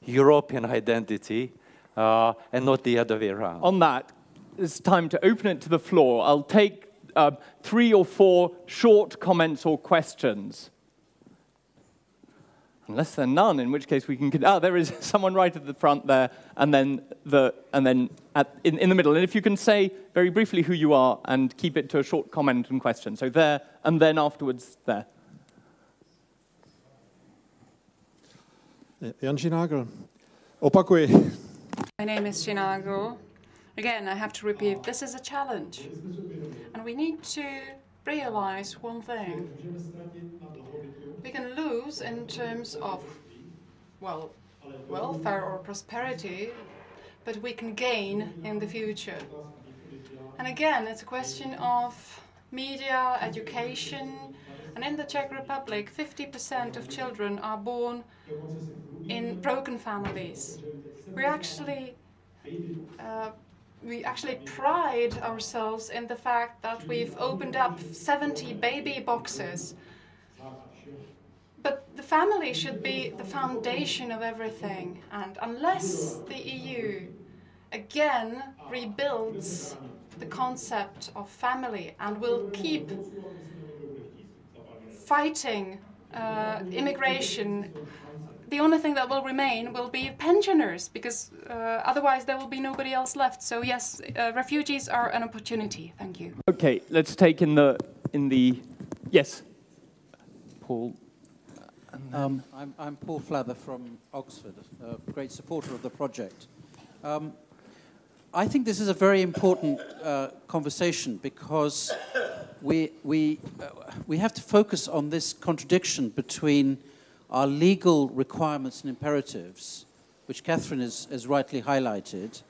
European identity and not the other way around.
On that, it's time to open it to the floor. I'll take 3 or 4 short comments or questions. Unless there are none, in which case we can... there is someone right at the front there, and then in the middle. And if you can say very briefly who you are and keep it to a short comment and question. So there, and then afterwards there.
Jan Žinagl. Opakuji.
My name is Žinagl. Again, I have to repeat, this is a challenge. And we need to realize one thing. We can lose in terms of, well, welfare or prosperity, but we can gain in the future. And again, it's a question of media, education, and in the Czech Republic, 50% of children are born in broken families. We actually pride ourselves in the fact that we've opened up 70 baby boxes. But the family should be the foundation of everything. And unless the EU again rebuilds the concept of family and will keep fighting immigration, the only thing that will remain will be pensioners, because otherwise there will be nobody else left. So yes, refugees are an opportunity. Thank you.
Okay, let's take in the yes, Paul.
I'm Paul Flather from Oxford, a great supporter of the project. I think this is a very important conversation because we have to focus on this contradiction between our legal requirements and imperatives, which Catherine has rightly highlighted,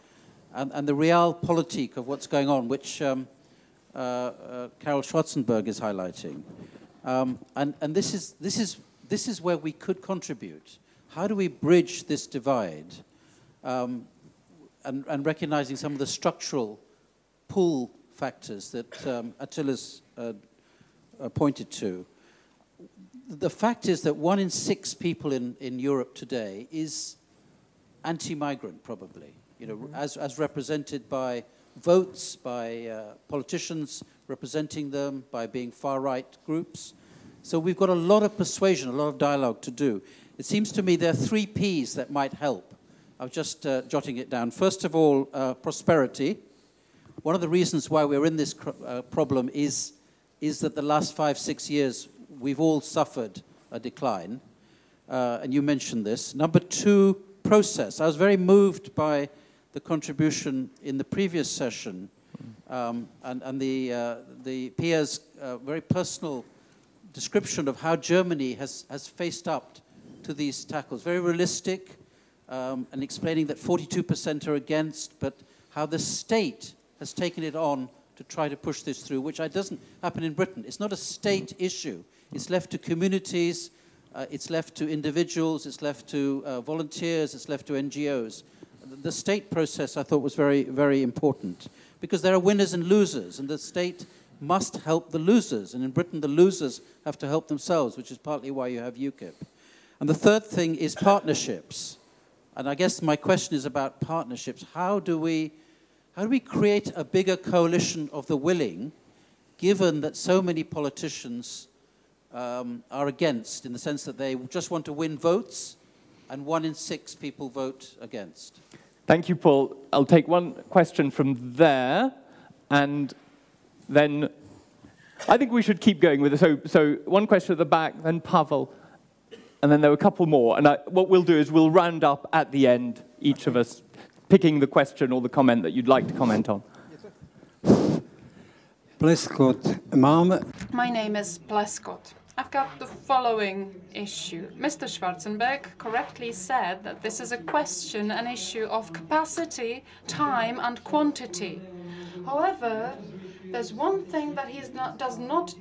and the realpolitik of what's going on, which Karel Schwarzenberg is highlighting. And this is where we could contribute. How do we bridge this divide, and recognizing some of the structural pull factors that Attila's pointed to? The fact is that 1 in 6 people in Europe today is anti-migrant, probably, you know, as represented by votes, by politicians representing them, by being far-right groups. So we've got a lot of persuasion, a lot of dialogue to do. It seems to me there are 3 Ps that might help. I was just jotting it down. First of all, prosperity. One of the reasons why we're in this problem is that the last 5-6 years we've all suffered a decline, and you mentioned this. Number 2, process. I was very moved by the contribution in the previous session, and the Pia's very personal description of how Germany has faced up to these tackles. Very realistic, and explaining that 42% are against, but how the state has taken it on to try to push this through, which doesn't happen in Britain. It's not a state issue. It's left to communities, it's left to individuals, it's left to volunteers, it's left to NGOs. The state process, I thought, was very, very important, because there are winners and losers, and the state must help the losers. And in Britain, the losers have to help themselves, which is partly why you have UKIP. And the third thing is partnerships. And I guess my question is about partnerships. How do we create a bigger coalition of the willing, given that so many politicians are against, in the sense that they just want to win votes, and 1 in 6 people vote against?
Thank you, Paul. I'll take one question from there, and then I think we should keep going with it. So one question at the back, then Havel, and then there were a couple more. And what we'll do is we'll round up at the end, each of us picking the question or the comment that you'd like to comment on.
My name is Pleskot. I've got the following issue. Mr. Schwarzenberg correctly said that this is a question, an issue of capacity, time, and quantity. However, there's one thing that does not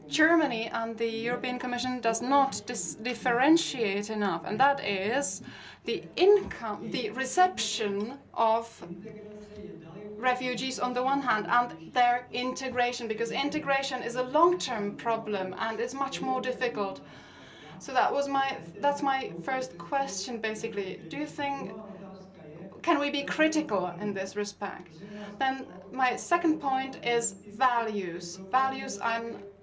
Germany and the European Commission does not differentiate enough, and that is the reception of refugees on the one hand and their integration, because integration is a long-term problem and it's much more difficult. So that's my first question, basically. Do you think, can we be critical in this respect? Then my second point is values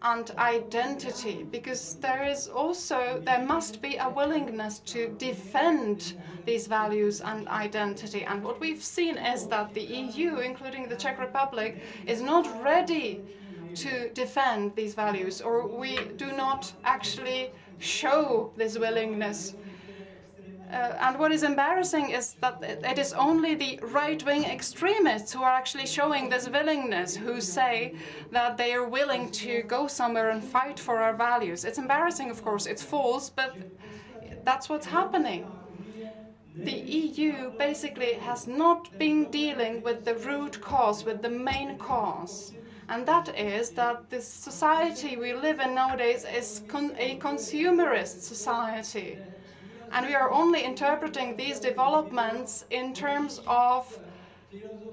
and identity, because there must be a willingness to defend these values and identity. And what we've seen is that the EU, including the Czech Republic, is not ready to defend these values, or we do not actually show this willingness. And what is embarrassing is that it is only the right-wing extremists who are actually showing this willingness, who say that they are willing to go somewhere and fight for our values. It's embarrassing, of course, it's false, but that's what's happening. The EU basically has not been dealing with the root cause, with the main cause. And that is that the society we live in nowadays is a consumerist society. And we are only interpreting these developments in terms of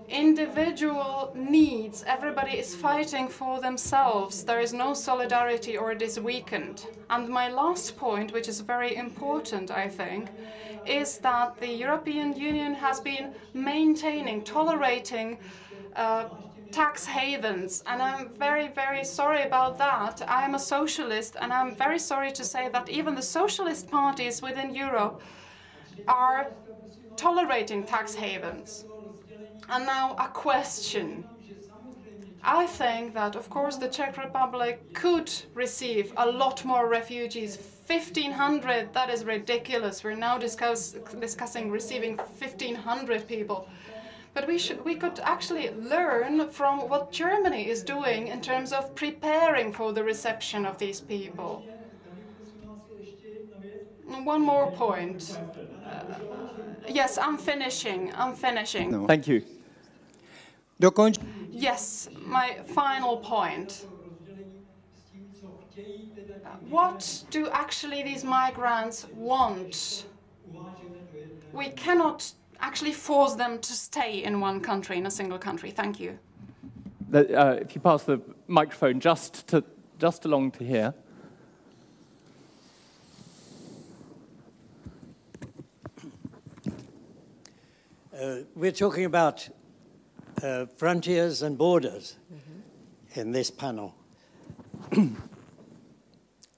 individual needs. Everybody is fighting for themselves. There is no solidarity, or it is weakened. And my last point, which is very important, I think, is that the European Union has been tolerating tax havens, and I'm very, very sorry about that. I am a socialist, and I'm very sorry to say that even the socialist parties within Europe are tolerating tax havens. And now a question. I think that, of course, the Czech Republic could receive a lot more refugees. 1,500, that is ridiculous. We're now discussing receiving 1,500 people. But we could actually learn from what Germany is doing in terms of preparing for the reception of these people. One more point. Yes, I'm finishing.
No. Thank you.
Yes, my final point. What do actually these migrants want? We cannot actually force them to stay in one country, in a single country. Thank you.
If you pass the microphone just along to here.
We're talking about frontiers and borders in this panel.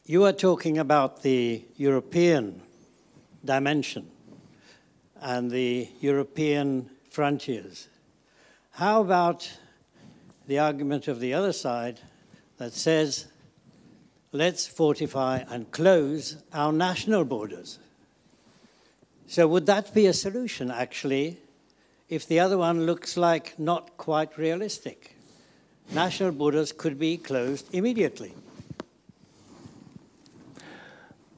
You are talking about the European dimension and the European frontiers. How about the argument of the other side that says, let's fortify and close our national borders? So would that be a solution, actually, if the other one looks like not quite realistic? National borders could be closed immediately.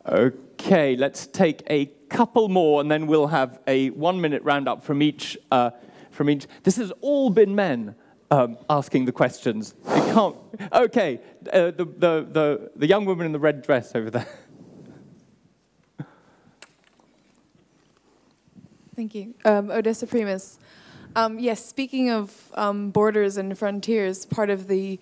Okay, let's take a couple more, and then we'll have a 1-minute roundup from each. This has all been men asking the questions. It can't. Okay, the young woman in the red dress over there.
Thank you, Odessa Primus. Yes, speaking of borders and frontiers, part of the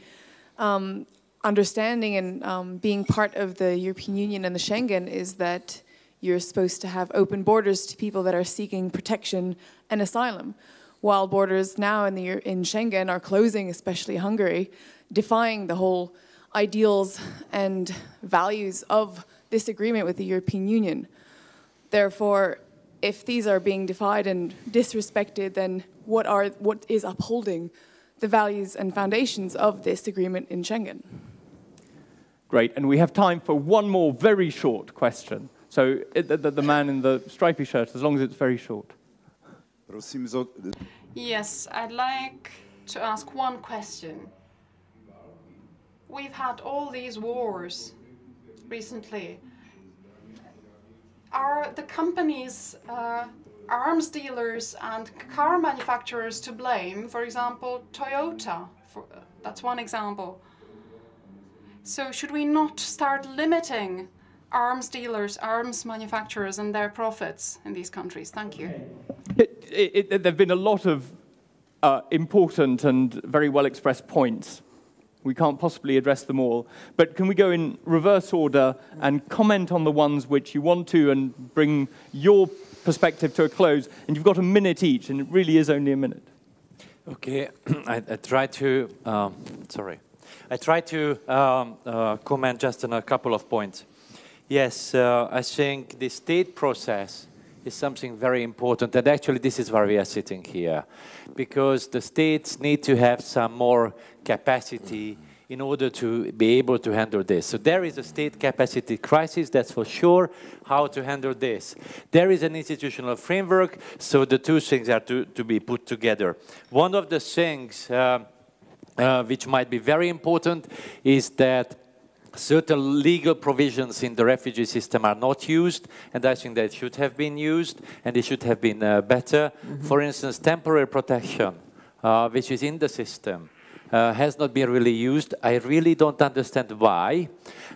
understanding and being part of the European Union and the Schengen is that you're supposed to have open borders to people that are seeking protection and asylum, while borders now in Schengen are closing, especially Hungary, defying the whole ideals and values of this agreement with the European Union. Therefore, if these are being defied and disrespected, then what is upholding the values and foundations of this agreement in Schengen?
Great, and we have time for one more very short question. So the man in the stripy shirt, as long as it's very short.
Yes, I'd like to ask one question. we've had all these wars recently. Are the companies, arms dealers and car manufacturers to blame? For example, Toyota, that's one example. So should we not start limiting arms dealers, arms manufacturers and their profits in these countries? Thank you.
There have been a lot of important and very well expressed points. We can't possibly address them all, but can we go in reverse order and comment on the ones which you want to and bring your perspective to a close? And you've got a minute each, and it really is only a minute.
Okay, I try to, I try to comment just on a couple of points. Yes, I think the state process is something very important, and actually this is why we are sitting here, because the states need to have some more capacity in order to be able to handle this. So there is a state capacity crisis, that's for sure, how to handle this. There is an institutional framework, so the two things are to be put together. One of the things which might be very important is that certain legal provisions in the refugee system are not used, and I think that should have been used, and it should have been better. For instance, temporary protection, which is in the system, has not been really used. I really don't understand why,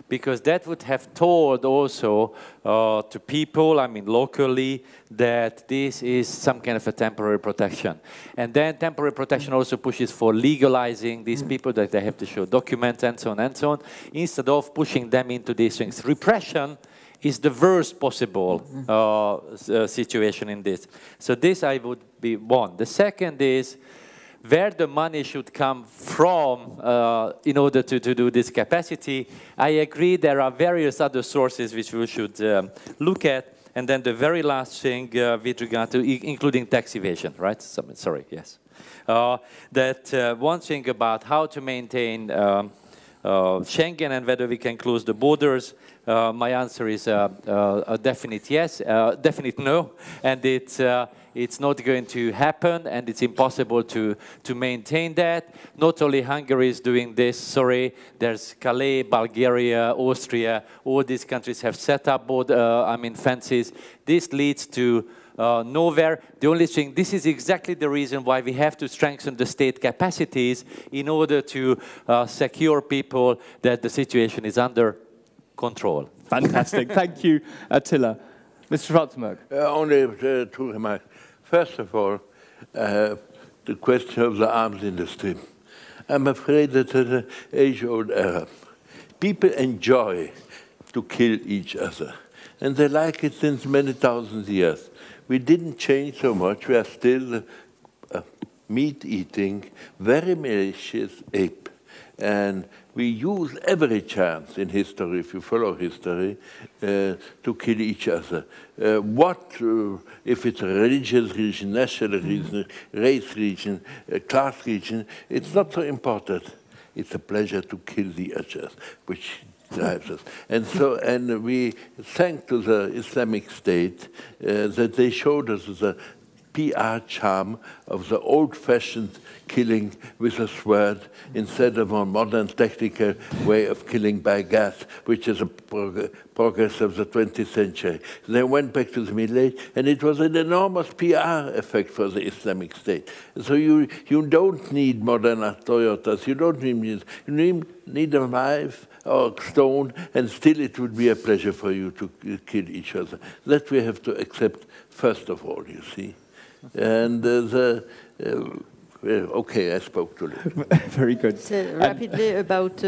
because that would have told also to people, I mean locally, that this is some kind of a temporary protection. And then temporary protection also pushes for legalizing these people, that they have to show documents and so on, instead of pushing them into these things. Repression is the worst possible situation in this. So this I would be one. The second is where the money should come from in order to do this capacity. I agree there are various other sources which we should look at. And then the very last thing with regard to including tax evasion, right? Sorry, yes. That one thing about how to maintain Schengen and whether we can close the borders, my answer is a definite yes, definite no, and it's not going to happen, and it's impossible to maintain that. Not only Hungary is doing this, sorry, there's Calais, Bulgaria, Austria, all these countries have set up fences. This leads to nowhere. The only thing, this is exactly the reason why we have to strengthen the state capacities in order to secure people that the situation is under control.
Fantastic. Thank you, Attila. Mr. Schwarzenberg.
Only two remarks. First of all, the question of the arms industry. I'm afraid that it's an age-old error. People enjoy to kill each other, and they like it since many thousands of years. We didn't change so much. We are still meat-eating, very malicious ape. And we use every chance in history, if you follow history, to kill each other. If it's a religious region, national region, race region, class region, it's not so important. It's a pleasure to kill the others, which drives us. And we thank to the Islamic State that they showed us the PR charm of the old-fashioned killing with a sword instead of a modern technical way of killing by gas, which is a progress of the 20th century. They went back to the Middle Age, and it was an enormous PR effect for the Islamic State. So you don't need modern Toyotas, you don't need you need a knife or stone, and still it would be a pleasure for you to kill each other. That we have to accept first of all, you see. And okay, I spoke too late.
Very good.
So rapidly about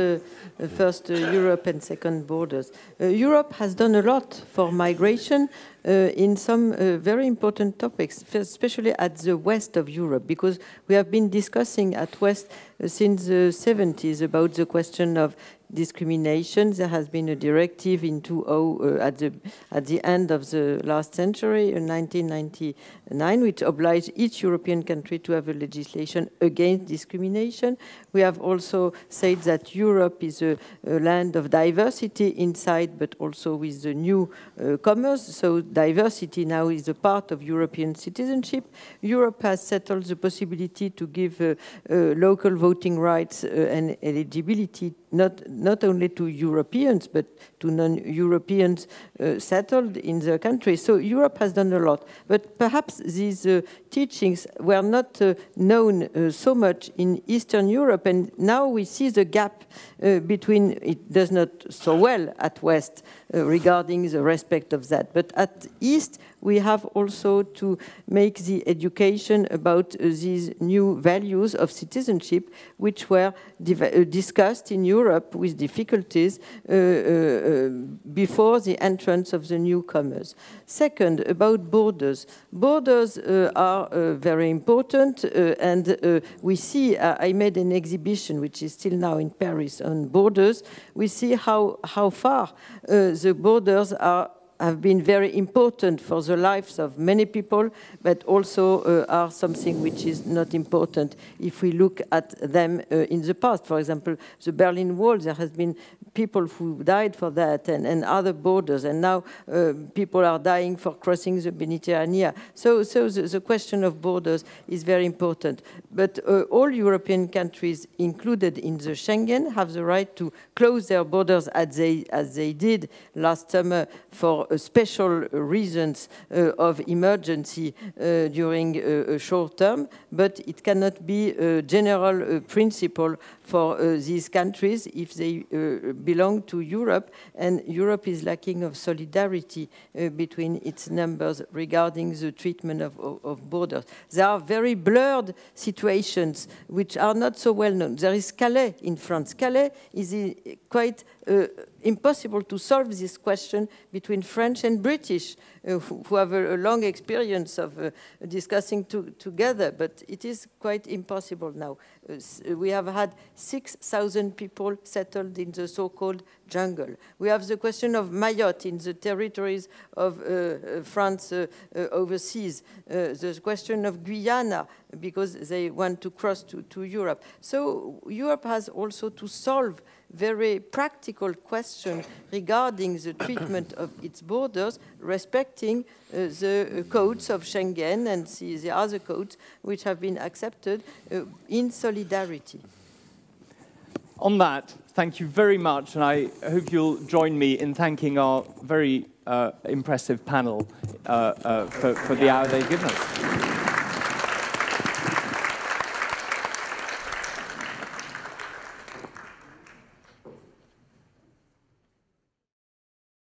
first Europe and second borders. Europe has done a lot for migration in some very important topics, especially at the west of Europe, because we have been discussing at west since the 70s about the question of discrimination. There has been a directive in 2000 at the end of the last century, in 1999, which obliged each European country to have a legislation against discrimination. We have also said that Europe is a land of diversity inside, but also with the new comers. So diversity now is a part of European citizenship. Europe has settled the possibility to give local voting rights and eligibility not only to Europeans, but to non-Europeans settled in the country. So Europe has done a lot. But perhaps these teachings were not known so much in Eastern Europe, and now we see the gap between, it does not so well at West regarding the respect of that. But at East, we have also to make the education about these new values of citizenship, which were discussed in Europe with difficulties before the entrance of the newcomers. Second, about borders. Borders are very important, and we see, I made an exhibition, which is still now in Paris, on borders. We see how far the borders have been very important for the lives of many people, but also are something which is not important if we look at them in the past. For example, the Berlin Wall, there has been people who died for that, and other borders, and now people are dying for crossing the Mediterranean. So the question of borders is very important. But all European countries included in the Schengen have the right to close their borders as they did last summer for special reasons of emergency during a short term, but it cannot be a general principle for these countries if they belong to Europe, and Europe is lacking of solidarity between its members regarding the treatment of borders. There are very blurred situations which are not so well known. There is Calais in France. Calais is quite impossible to solve this question between French and British, who have a long experience of discussing together, but it is quite impossible now. We have had 6,000 people settled in the so-called jungle. We have the question of Mayotte in the territories of France overseas, the question of Guyana, because they want to cross to Europe. So Europe has also to solve very practical question regarding the treatment of its borders, respecting the codes of Schengen and the other codes which have been accepted in solidarity.
On that, thank you very much, and I hope you'll join me in thanking our very impressive panel for the hour they've given us.